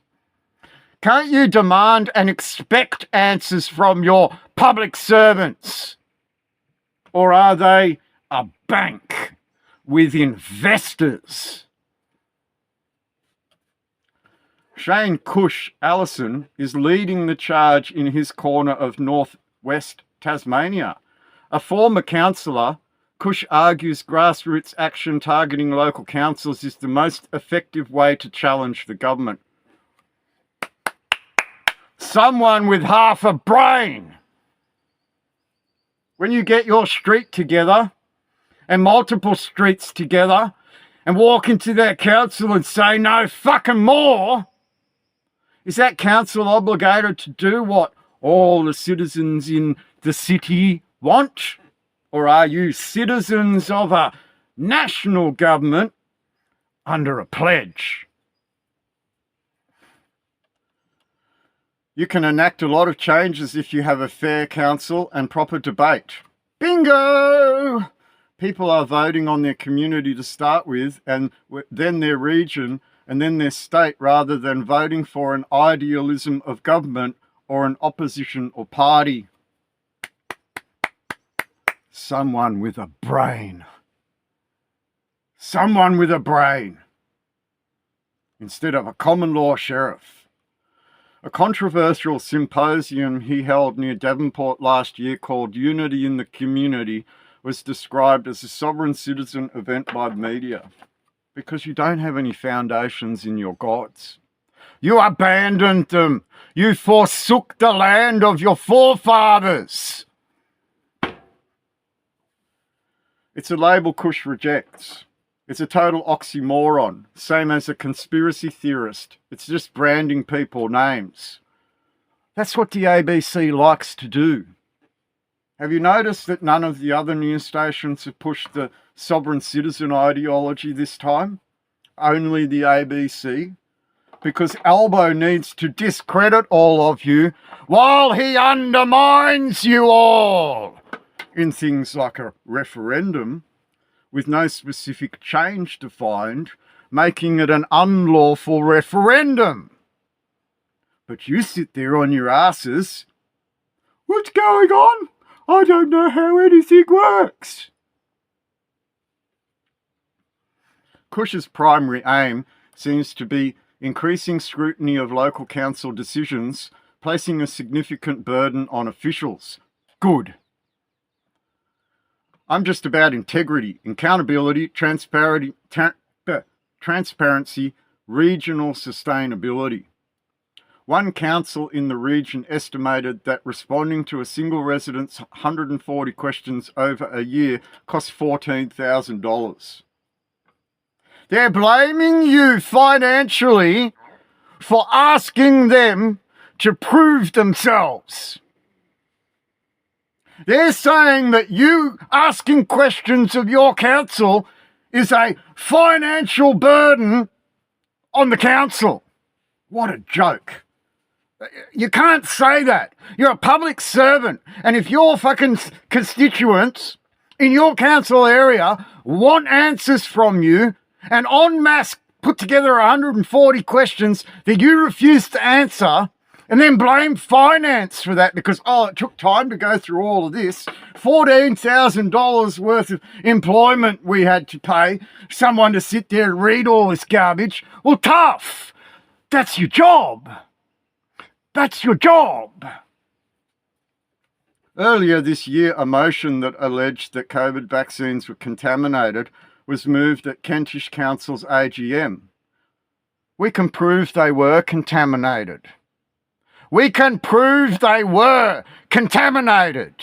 Can't you demand and expect answers from your public servants? Or are they a bank with investors? Shane Cush Allison is leading the charge in his corner of northwest Tasmania. A former councillor, Cush argues grassroots action targeting local councils is the most effective way to challenge the government. Someone with half a brain. When you get your street together and multiple streets together and walk into that council and say no fucking more, is that council obligated to do what all the citizens in the city want? Or are you citizens of a national government under a pledge? You can enact a lot of changes if you have a fair council and proper debate. Bingo! People are voting on their community to start with, and then their region, and then their state, rather than voting for an idealism of government or an opposition or party. Someone with a brain. Someone with a brain. Instead of a common law sheriff. A controversial symposium he held near Devonport last year called Unity in the Community was described as a sovereign citizen event by the media because you don't have any foundations in your gods. You abandoned them. You forsook the land of your forefathers. It's a label Cush rejects. It's a total oxymoron, same as a conspiracy theorist. It's just branding people names. That's what the ABC likes to do. Have you noticed that none of the other news stations have pushed the sovereign citizen ideology this time? Only the ABC? Because Albo needs to discredit all of you while he undermines you all in things like a referendum with no specific change defined, making it an unlawful referendum. But you sit there on your asses. What's going on? I don't know how anything works. Cush's primary aim seems to be increasing scrutiny of local council decisions, placing a significant burden on officials. Good. I'm just about integrity, accountability, transparency, regional sustainability. One council in the region estimated that responding to a single resident's 140 questions over a year cost $14,000. They're blaming you financially for asking them to prove themselves. They're saying that you asking questions of your council is a financial burden on the council. What a joke. You can't say that. You're a public servant. And if your fucking constituents in your council area want answers from you and en masse put together 140 questions that you refuse to answer and then blame finance for that because, it took time to go through all of this, $14,000 worth of employment we had to pay someone to sit there and read all this garbage. Well, tough. That's your job. That's your job. Earlier this year, a motion that alleged that COVID vaccines were contaminated was moved at Kentish Council's AGM. We can prove they were contaminated. We can prove they were contaminated.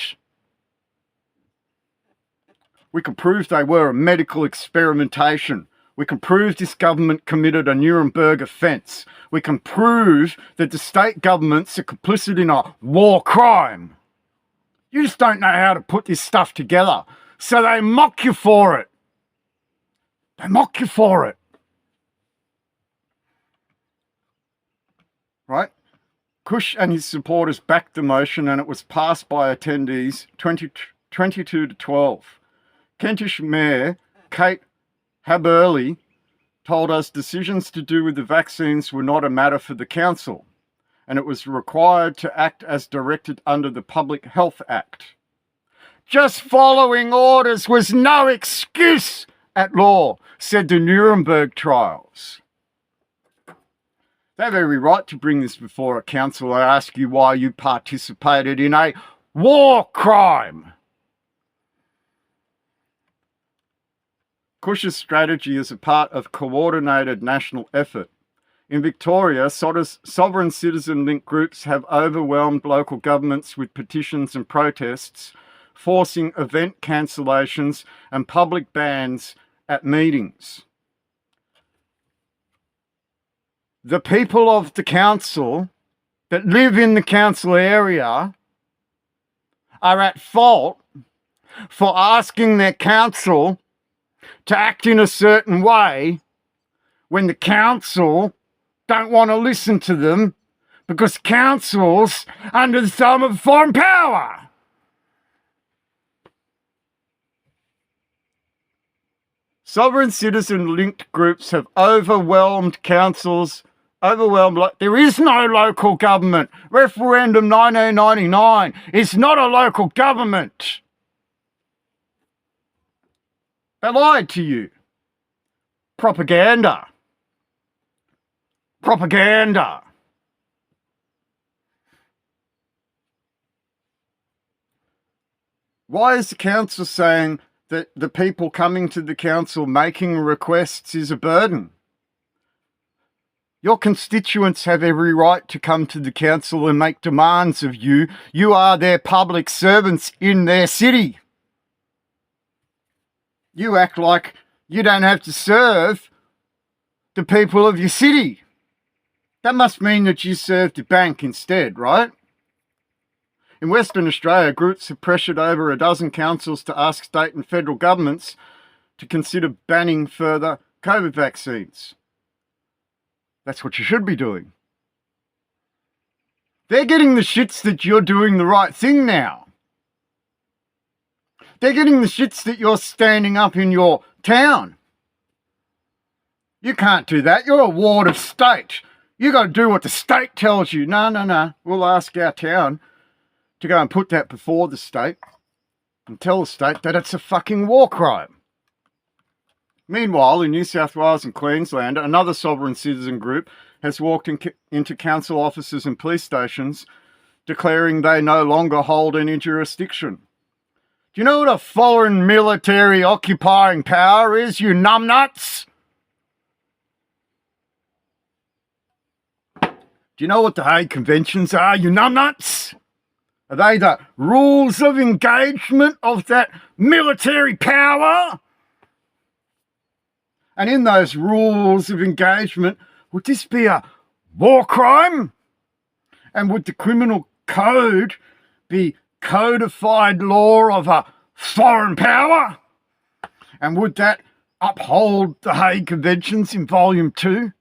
We can prove they were a medical experimentation. We can prove this government committed a Nuremberg offence. We can prove that the state governments are complicit in a war crime. You just don't know how to put this stuff together. So they mock you for it. They mock you for it. Right? Cush and his supporters backed the motion and it was passed by attendees 22 to 12. Kentish Mayor Kate Haberley told us decisions to do with the vaccines were not a matter for the council and it was required to act as directed under the Public Health Act. Just following orders was no excuse at law, said the Nuremberg trials. They have every right to bring this before a council and ask you why you participated in a war crime. Cush's strategy is a part of coordinated national effort. In Victoria, sovereign citizen-linked groups have overwhelmed local governments with petitions and protests, forcing event cancellations and public bans at meetings. The people of the council that live in the council area are at fault for asking their council to act in a certain way when the council don't want to listen to them because council's under the thumb of foreign power. Sovereign citizen-linked groups have overwhelmed councils. There is no local government. Referendum 1999 is not a local government. They lied to you. Propaganda. Propaganda. Why is the council saying that the people coming to the council making requests is a burden? Your constituents have every right to come to the council and make demands of you. You are their public servants in their city. You act like you don't have to serve the people of your city. That must mean that you serve the bank instead, right? In Western Australia, groups have pressured over a dozen councils to ask state and federal governments to consider banning further COVID vaccines. That's what you should be doing. They're getting the shits that you're doing the right thing now. They're getting the shits that you're standing up in your town. You can't do that. You're a ward of state. You got to do what the state tells you. No. We'll ask our town to go and put that before the state and tell the state that it's a fucking war crime. Meanwhile, in New South Wales and Queensland, another sovereign citizen group has walked into council offices and police stations declaring they no longer hold any jurisdiction. Do you know what a foreign military occupying power is, you numbnuts? Do you know what the Hague Conventions are, you numbnuts? Are they the rules of engagement of that military power? And in those rules of engagement, would this be a war crime? And would the criminal code be codified law of a foreign power? And would that uphold the Hague Conventions in Volume 2?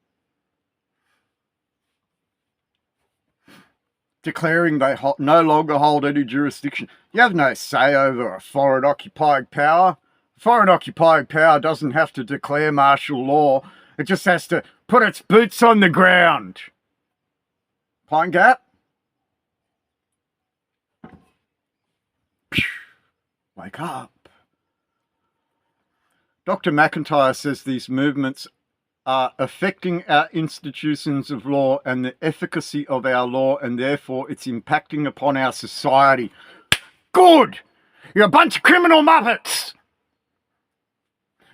Declaring they no longer hold any jurisdiction. You have no say over a foreign occupying power. Foreign occupying power doesn't have to declare martial law. It just has to put its boots on the ground. Pine Gap? Wake up. Dr. McIntyre says these movements are affecting our institutions of law and the efficacy of our law, and therefore it's impacting upon our society. Good! You're a bunch of criminal muppets!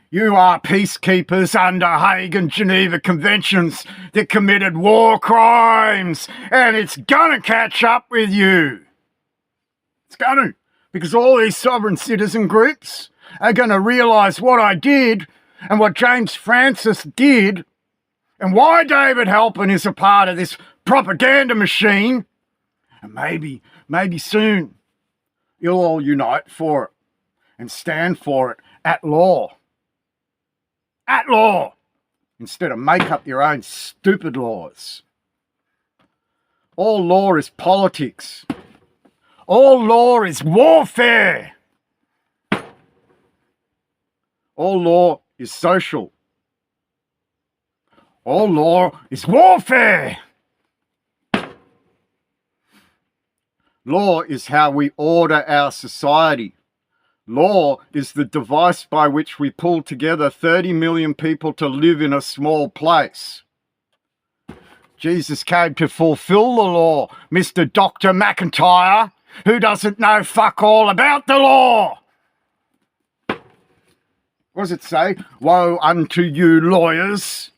You are peacekeepers under Hague and Geneva Conventions that committed war crimes, and it's gonna catch up with you. It's gonna, because all these sovereign citizen groups are gonna realise what I did and what James Francis did and why David Halpin is a part of this propaganda machine. And maybe soon you'll all unite for it and stand for it at law. At law, instead of make up your own stupid laws. All law is politics. All law is warfare. All law is social. All law is warfare. Law is how we order our society. Law is the device by which we pull together 30 million people to live in a small place. Jesus came to fulfill the law, Mr. Dr. McIntyre, who doesn't know fuck all about the law. What does it say? Woe unto you, lawyers.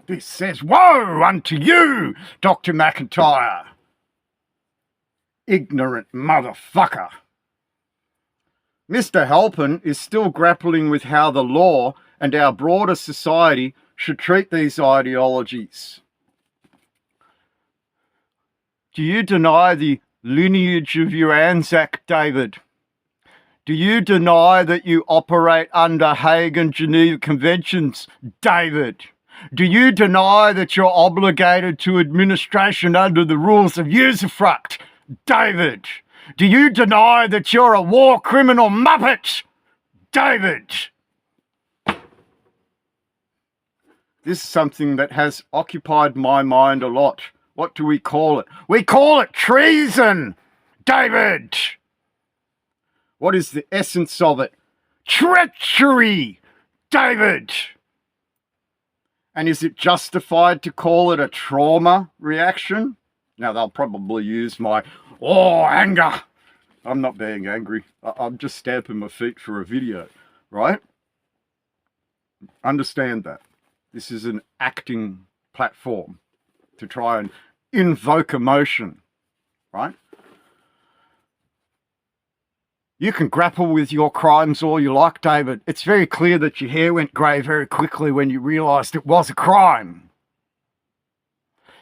This says, woe unto you, Dr. McIntyre. Ignorant motherfucker. Mr. Halpin is still grappling with how the law and our broader society should treat these ideologies. Do you deny the lineage of your ANZAC, David? Do you deny that you operate under Hague and Geneva Conventions, David? Do you deny that you're obligated to administration under the rules of usufruct, David? Do you deny that you're a war criminal muppet, David? This is something that has occupied my mind a lot. What do we call it? We call it treason, David. What is the essence of it? Treachery, David. And is it justified to call it a trauma reaction? Now, they'll probably use my, anger. I'm not being angry. I'm just stamping my feet for a video, right? Understand that. This is an acting platform to try and invoke emotion, right? You can grapple with your crimes all you like, David. It's very clear that your hair went grey very quickly when you realised it was a crime.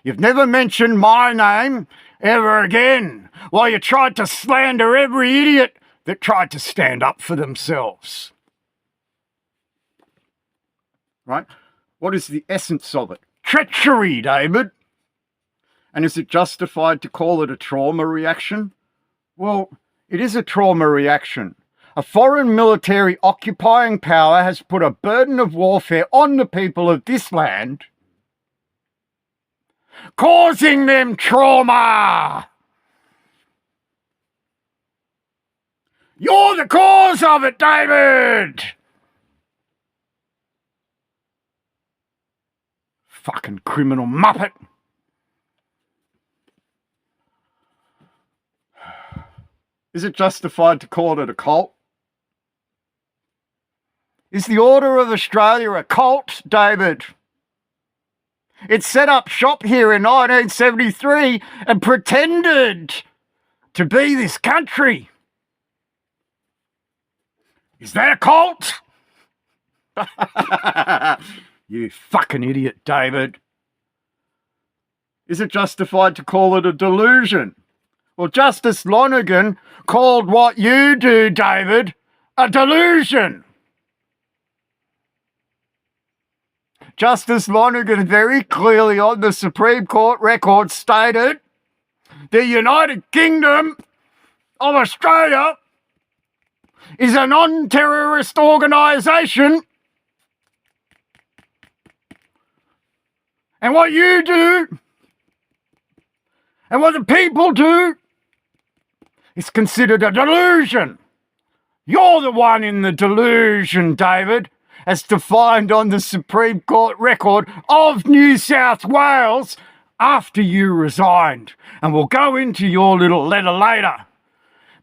You've never mentioned my name ever again while you tried to slander every idiot that tried to stand up for themselves. Right? What is the essence of it? Treachery, David. And is it justified to call it a trauma reaction? Well, it is a trauma reaction. A foreign military occupying power has put a burden of warfare on the people of this land, causing them trauma. You're the cause of it, David! Fucking criminal muppet. Is it justified to call it a cult? Is the Order of Australia a cult, David? It set up shop here in 1973 and pretended to be this country. Is that a cult? You fucking idiot, David. Is it justified to call it a delusion? Well, Justice Lonergan called what you do, David, a delusion. Justice Lonergan very clearly on the Supreme Court record stated the United Kingdom of Australia is a non-terrorist organisation, and what you do and what the people do is considered a delusion. You're the one in the delusion, David, as defined on the Supreme Court record of New South Wales after you resigned. And we'll go into your little letter later.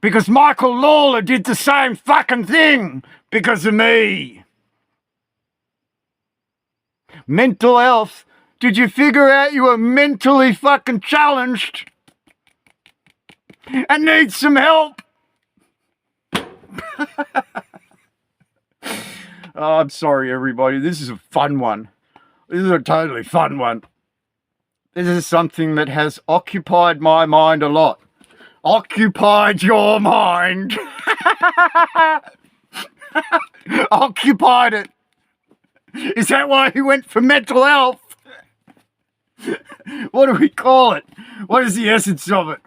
Because Michael Lawler did the same fucking thing because of me. Mental health. Did you figure out you were mentally fucking challenged and need some help? Oh, I'm sorry, everybody. This is a fun one. This is a totally fun one. This is something that has occupied my mind a lot. Occupied your mind. Occupied it. Is that why he went for mental health? What do we call it? What is the essence of it?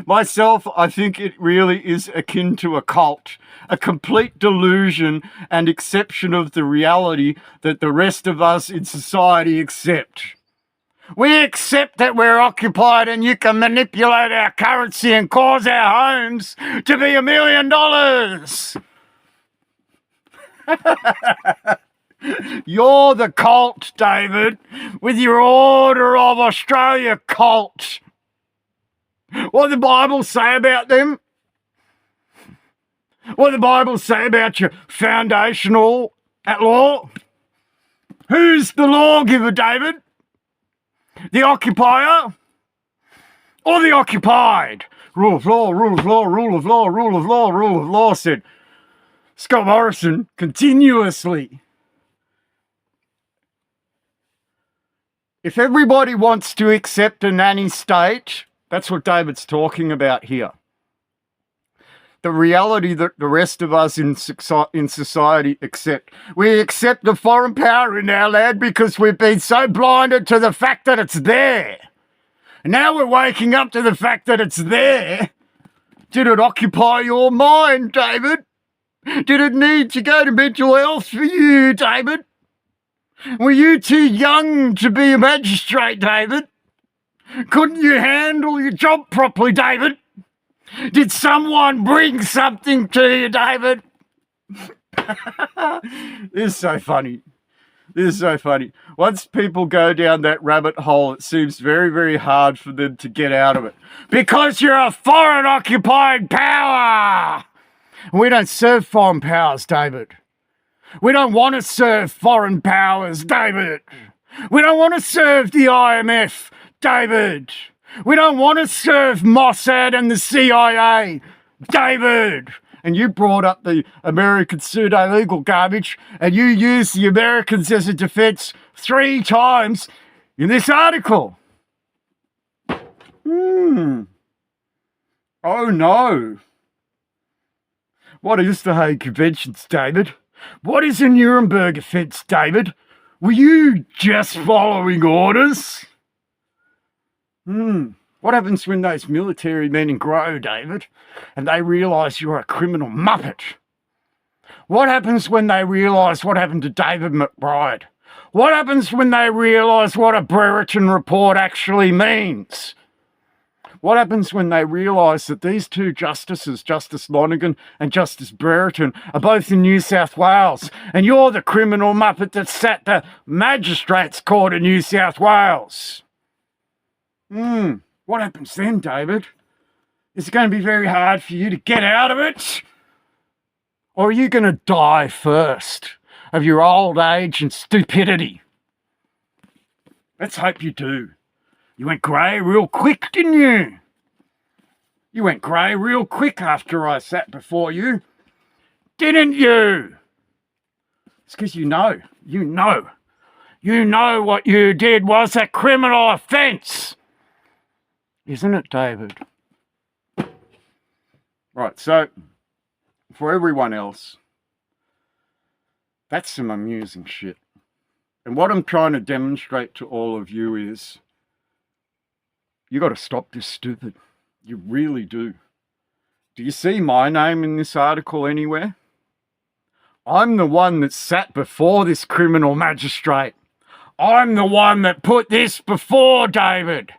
Myself, I think it really is akin to a cult, a complete delusion and acceptation of the reality that the rest of us in society accept. We accept that we're occupied and you can manipulate our currency and cause our homes to be $1 million. You're the cult, David, with your Order of Australia cult. What did the Bible say about them? What did the Bible say about your foundational at law? Who's the lawgiver, David? The occupier or the occupied? Rule of law, rule of law, rule of law, rule of law, rule of law, said Scott Morrison continuously. If everybody wants to accept a nanny state, that's what David's talking about here. The reality that the rest of us in society accept. We accept the foreign power in our land because we've been so blinded to the fact that it's there. And now we're waking up to the fact that it's there. Did it occupy your mind, David? Did it need to go to mental health for you, David? Were you too young to be a magistrate, David? Couldn't you handle your job properly, David? Did someone bring something to you, David? This is so funny. This is so funny. Once people go down that rabbit hole, it seems very, very hard for them to get out of it. Because you're a foreign occupying power! We don't serve foreign powers, David. We don't want to serve foreign powers, David. We don't want to serve the IMF, David. We don't want to serve Mossad and the CIA, David. And you brought up the American pseudo-legal garbage and you used the Americans as a defense 3 times in this article. Oh no. What is the Hague Conventions, David? What is the Nuremberg offence, David? Were you just following orders? What happens when those military men grow, David, and they realise you're a criminal muppet? What happens when they realise what happened to David McBride? What happens when they realise what a Brereton report actually means? What happens when they realise that these two justices, Justice Lonergan and Justice Brereton, are both in New South Wales, and you're the criminal muppet that sat the Magistrates Court in New South Wales? What happens then, David? Is it going to be very hard for you to get out of it? Or are you going to die first of your old age and stupidity? Let's hope you do. You went grey real quick, didn't you? You went grey real quick after I sat before you, didn't you? It's because you know what you did was a criminal offence. Isn't it, David? Right, so for everyone else, that's some amusing shit. And what I'm trying to demonstrate to all of you is you got to stop this stupid. You really do. Do you see my name in this article anywhere? I'm the one that sat before this criminal magistrate. I'm the one that put this before David.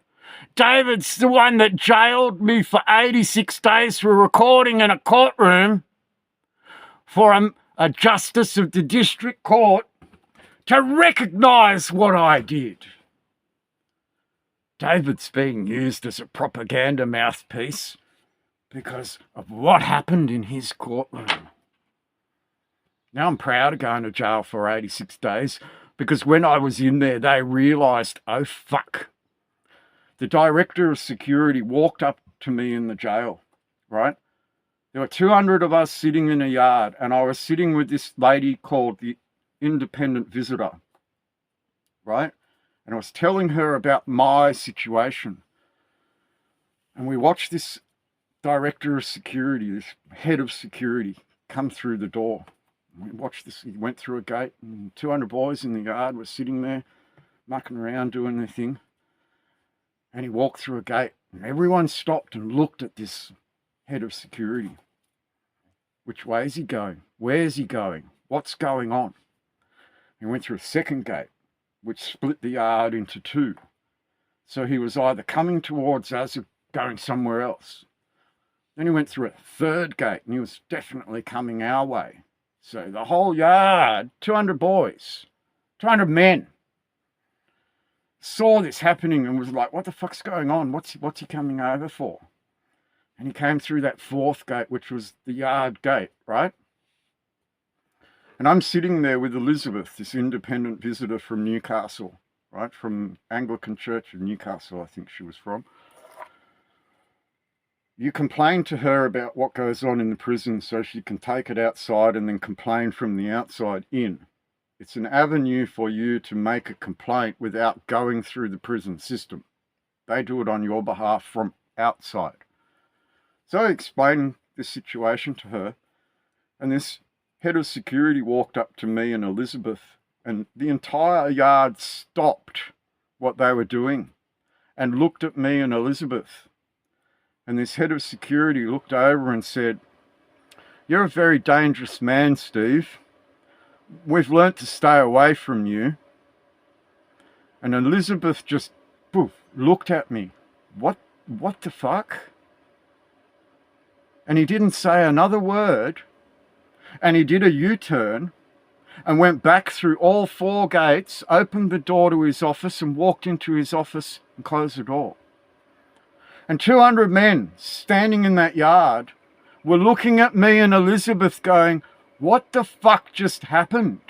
David's the one that jailed me for 86 days for recording in a courtroom for a justice of the district court to recognise what I did. David's being used as a propaganda mouthpiece because of what happened in his courtroom. Now I'm proud of going to jail for 86 days because when I was in there, they realised, oh fuck. The director of security walked up to me in the jail, right? There were 200 of us sitting in a yard, and I was sitting with this lady called the independent visitor, right? And I was telling her about my situation. And we watched this director of security, this head of security, come through the door. We watched this. He went through a gate, and 200 boys in the yard were sitting there, mucking around, doing their thing. And he walked through a gate, and everyone stopped and looked at this head of security. Which way is he going? Where's he going? What's going on? He went through a second gate, which split the yard into two. So he was either coming towards us or going somewhere else. Then he went through a third gate, and he was definitely coming our way. So the whole yard, 200 boys, 200 men, saw this happening and was like, what the fuck's going on? What's he coming over for? And he came through that fourth gate, which was the yard gate, right? And I'm sitting there with Elizabeth, this independent visitor from Newcastle, right? From Anglican Church of Newcastle, I think she was from. You complain to her about what goes on in the prison so she can take it outside and then complain from the outside in. It's an avenue for you to make a complaint without going through the prison system. They do it on your behalf from outside. So I explained this situation to her, and this head of security walked up to me and Elizabeth, and the entire yard stopped what they were doing and looked at me and Elizabeth. And this head of security looked over and said, "You're a very dangerous man, Steve. We've learnt to stay away from you." And Elizabeth just looked at me. What the fuck? And he didn't say another word. And he did a U-turn and went back through all four gates, opened the door to his office and walked into his office and closed the door. And 200 men standing in that yard were looking at me and Elizabeth going, what the fuck just happened?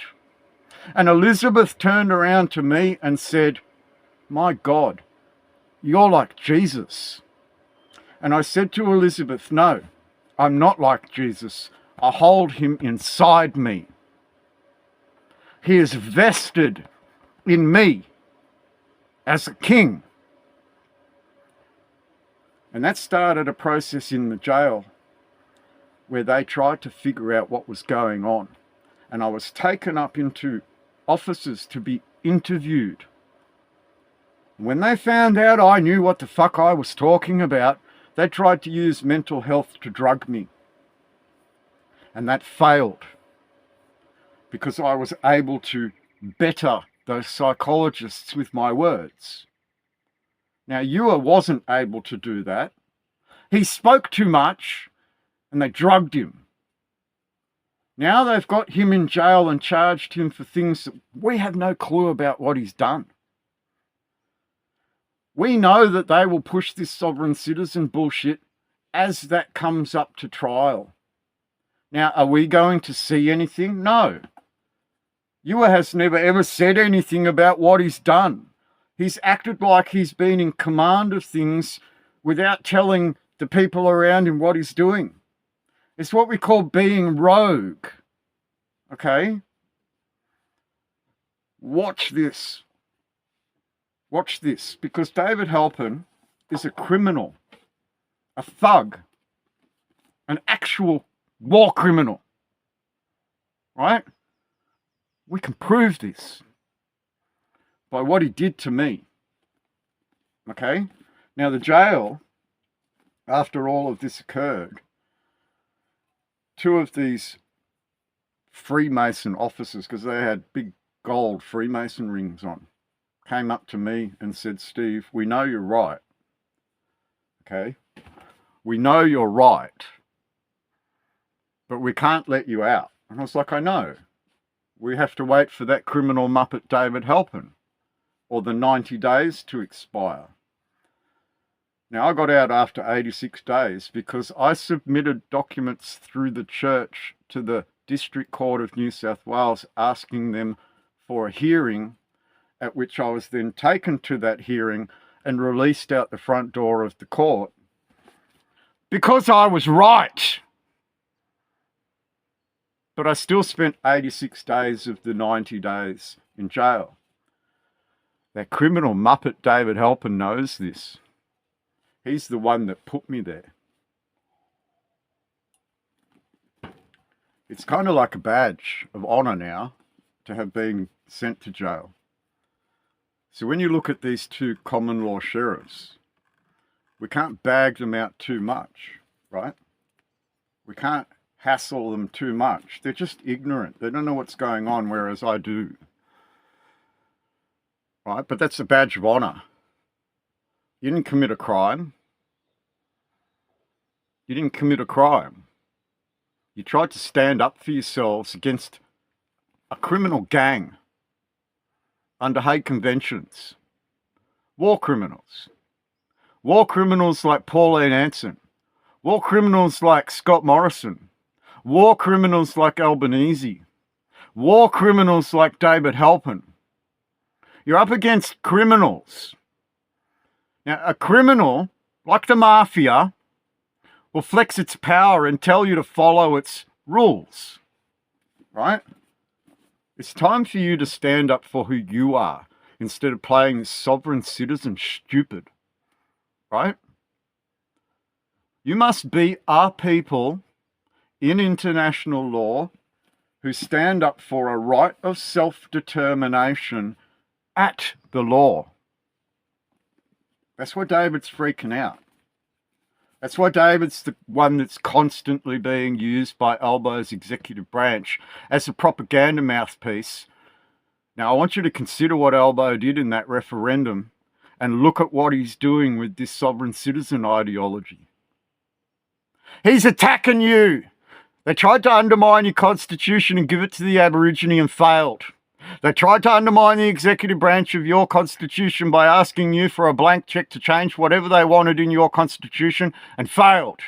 And Elizabeth turned around to me and said, my God, you're like Jesus. And I said to Elizabeth, no, I'm not like Jesus. I hold him inside me. He is vested in me as a king. And that started a process in the jail where they tried to figure out what was going on. And I was taken up into offices to be interviewed. When they found out I knew what the fuck I was talking about, they tried to use mental health to drug me. And that failed because I was able to better those psychologists with my words. Now, Ewer wasn't able to do that. He spoke too much and they drugged him. Now they've got him in jail and charged him for things that we have no clue about what he's done. We know that they will push this sovereign citizen bullshit as that comes up to trial. Now, are we going to see anything? No. Ewer has never ever said anything about what he's done. He's acted like he's been in command of things without telling the people around him what he's doing. It's what we call being rogue. Okay? Watch this. Watch this, because David Halpern is a criminal, a thug, an actual war criminal. Right? We can prove this by what he did to me. Okay? Now the jail, after all of this occurred, two of these Freemason officers, because they had big gold Freemason rings on, came up to me and said, Steve, we know you're right. Okay? We know you're right, but we can't let you out. And I was like, I know. We have to wait for that criminal muppet David Halpern, or the 90 days to expire. Now, I got out after 86 days because I submitted documents through the church to the District Court of New South Wales asking them for a hearing, at which I was then taken to that hearing and released out the front door of the court because I was right. But I still spent 86 days of the 90 days in jail. That criminal muppet David Halpern knows this. He's the one that put me there. It's kind of like a badge of honour now to have been sent to jail. So when you look at these two common law sheriffs, we can't bag them out too much, right? We can't hassle them too much. They're just ignorant. They don't know what's going on, whereas I do. Right? But that's a badge of honour. You didn't commit a crime. You didn't commit a crime. You tried to stand up for yourselves against a criminal gang under Hague Conventions. War criminals. War criminals like Pauline Hanson. War criminals like Scott Morrison. War criminals like Albanese. War criminals like David Halpern. You're up against criminals. Now, a criminal, like the mafia, will flex its power and tell you to follow its rules. Right? It's time for you to stand up for who you are instead of playing sovereign citizen stupid. Right? You must be our people in international law who stand up for a right of self-determination at the law. That's why David's freaking out. That's why David's the one that's constantly being used by Albo's executive branch as a propaganda mouthpiece. Now, I want you to consider what Albo did in that referendum and look at what he's doing with this sovereign citizen ideology. He's attacking you. They tried to undermine your constitution and give it to the Aborigine and failed. They tried to undermine the executive branch of your constitution by asking you for a blank check to change whatever they wanted in your constitution and failed.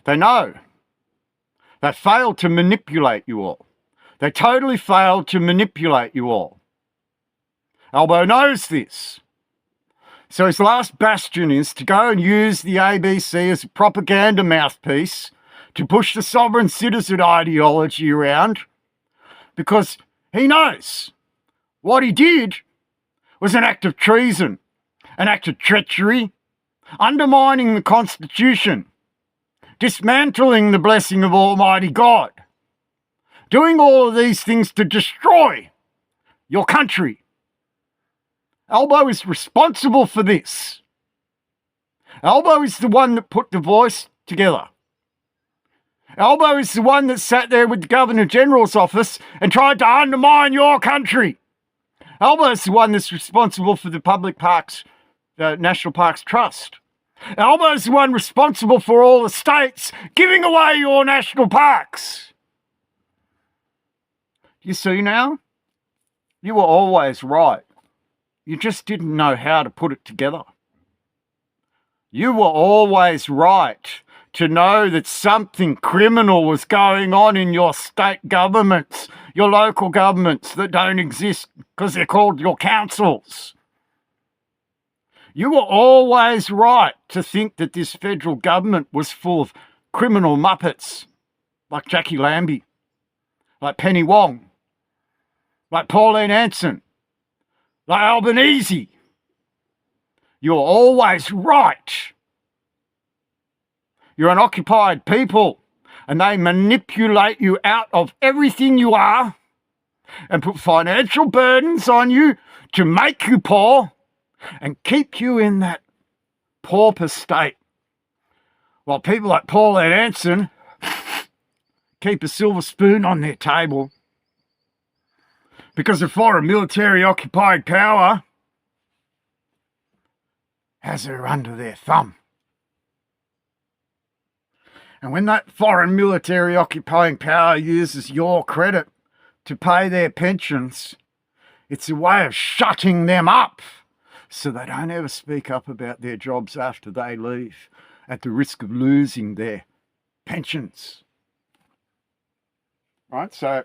They know. They failed to manipulate you all. They totally failed to manipulate you all. Albo knows this. So his last bastion is to go and use the ABC as a propaganda mouthpiece to push the sovereign citizen ideology around, because he knows what he did was an act of treason, an act of treachery, undermining the Constitution, dismantling the blessing of Almighty God, doing all of these things to destroy your country. Albo is responsible for this. Albo is the one that put the voice together. Albo is the one that sat there with the Governor-General's office and tried to undermine your country. Albo is the one that's responsible for the Public Parks, National Parks Trust. Albo is the one responsible for all the states giving away your national parks. You see now? You were always right. You just didn't know how to put it together. You were always right to know that something criminal was going on in your state governments, your local governments that don't exist because they're called your councils. You were always right to think that this federal government was full of criminal muppets like Jackie Lambie, like Penny Wong, like Pauline Hanson, like Albanese. You're always right. You're an occupied people, and they manipulate you out of everything you are and put financial burdens on you to make you poor and keep you in that pauper state. While people like Pauline Hanson keep a silver spoon on their table because the foreign military occupying power has her under their thumb. And when that foreign military occupying power uses your credit to pay their pensions, it's a way of shutting them up so they don't ever speak up about their jobs after they leave at the risk of losing their pensions. Right, so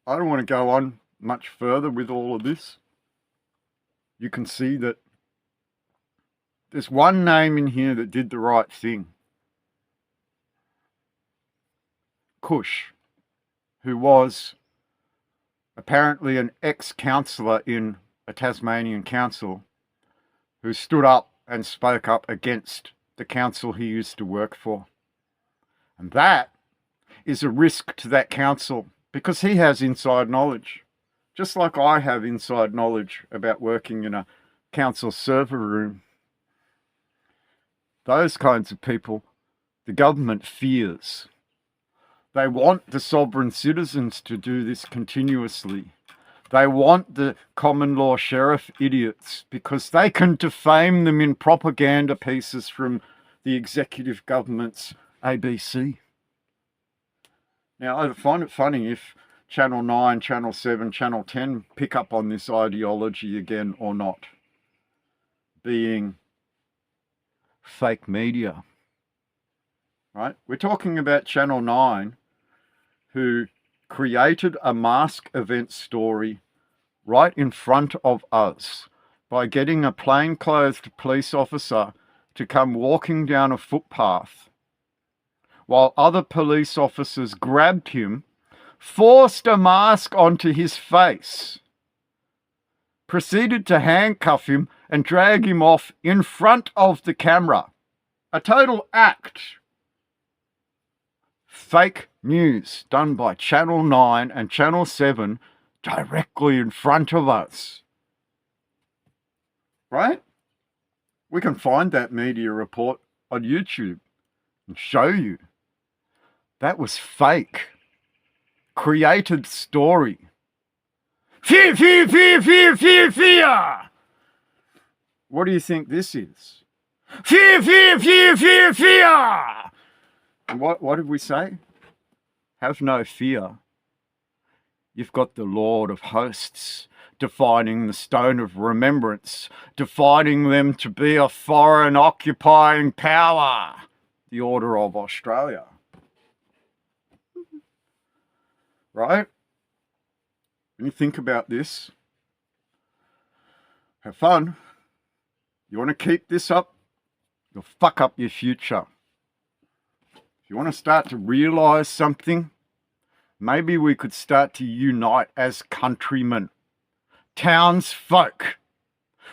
I don't want to go on much further with all of this. You can see that there's one name in here that did the right thing. Cush, who was apparently an ex-councillor in a Tasmanian council, who stood up and spoke up against the council he used to work for. And that is a risk to that council because he has inside knowledge, just like I have inside knowledge about working in a council server room. Those kinds of people, the government fears. They want the sovereign citizens to do this continuously. They want the common law sheriff idiots because they can defame them in propaganda pieces from the executive government's ABC. Now, I find it funny if Channel 9, Channel 7, Channel 10 pick up on this ideology again or not, being fake media. Right? We're talking about Channel 9, who created a mask event story right in front of us by getting a plainclothes police officer to come walking down a footpath while other police officers grabbed him, forced a mask onto his face, proceeded to handcuff him and drag him off in front of the camera. A total act. Fake news done by Channel 9 and Channel 7 directly in front of us. Right? We can find that media report on YouTube and show you. That was fake. Created story. Fear, fear, fear, fear, fear, fear. What do you think this is? Fear, fear, fear, fear, fear. And what did we say? Have no fear. You've got the Lord of Hosts defining the Stone of Remembrance, defining them to be a foreign occupying power, the Order of Australia. Right? When you think about this, have fun. You want to keep this up, you'll fuck up your future. If you want to start to realise something, maybe we could start to unite as countrymen townsfolk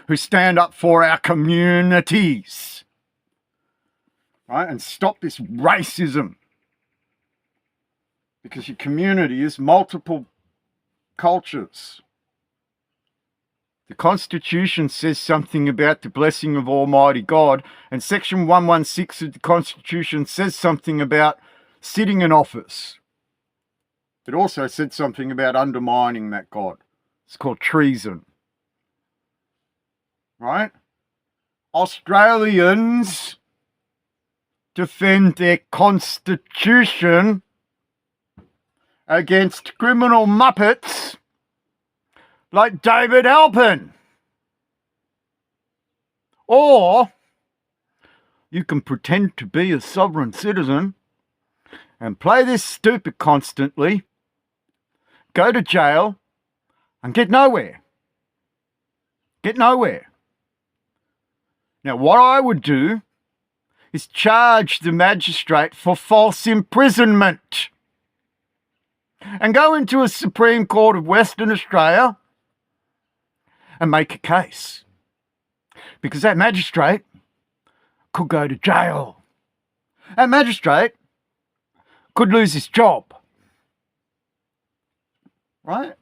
who stand up for our communities, right? And stop this racism. Because your community is multiple cultures. The Constitution says something about the blessing of Almighty God, and Section 116 of the Constitution says something about sitting in office. It also said something about undermining that God. It's called treason. Right? Australians defend their Constitution against criminal muppets like David Alpin. Or you can pretend to be a sovereign citizen and play this stupid constantly, go to jail, and get nowhere. Get nowhere. Now, what I would do is charge the magistrate for false imprisonment and go into a Supreme Court of Western Australia and make a case. Because that magistrate could go to jail. That magistrate could lose his job. Right?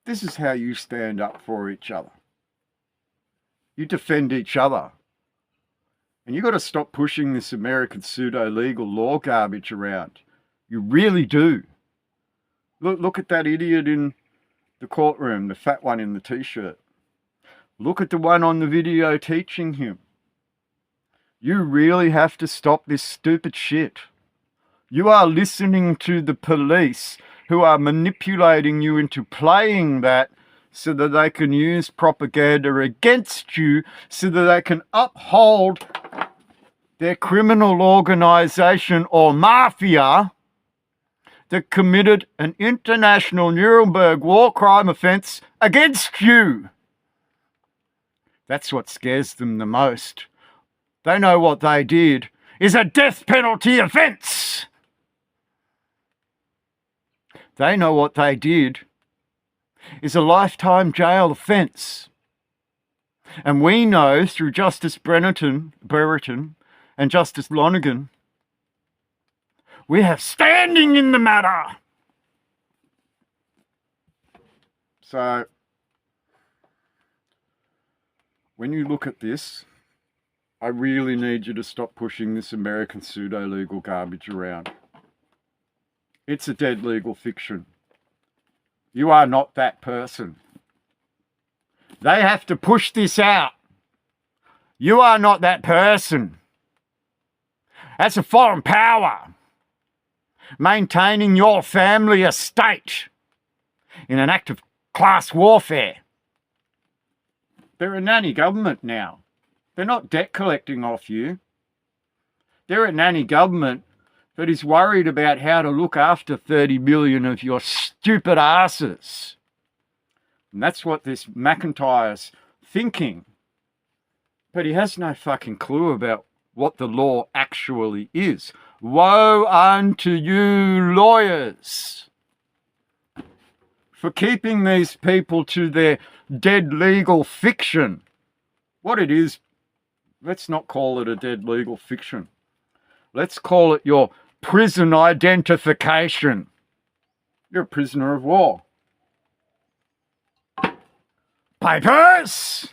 This is how you stand up for each other. You defend each other. And you've got to stop pushing this American pseudo-legal law garbage around. You really do. Look at that idiot in the courtroom, the fat one in the t-shirt. Look at the one on the video teaching him. You really have to stop this stupid shit. You are listening to the police who are manipulating you into playing that so that they can use propaganda against you, so that they can uphold their criminal organisation or mafia that committed an international Nuremberg war crime offence against you. That's what scares them the most. They know what they did is a death penalty offence. They know what they did is a lifetime jail offence. And we know through Justice Brereton and Justice Lonergan, we have standing in the matter. So, when you look at this, I really need you to stop pushing this American pseudo-legal garbage around. It's a dead legal fiction. You are not that person. They have to push this out. You are not that person. That's a foreign power maintaining your family estate in an act of class warfare. They're a nanny government now. They're not debt collecting off you. They're a nanny government that is worried about how to look after 30 million of your stupid asses. And that's what this McIntyre's thinking. But he has no fucking clue about what the law actually is. Woe unto you, lawyers, for keeping these people to their dead legal fiction. What it is, let's not call it a dead legal fiction. Let's call it your prison identification. You're a prisoner of war. Papers!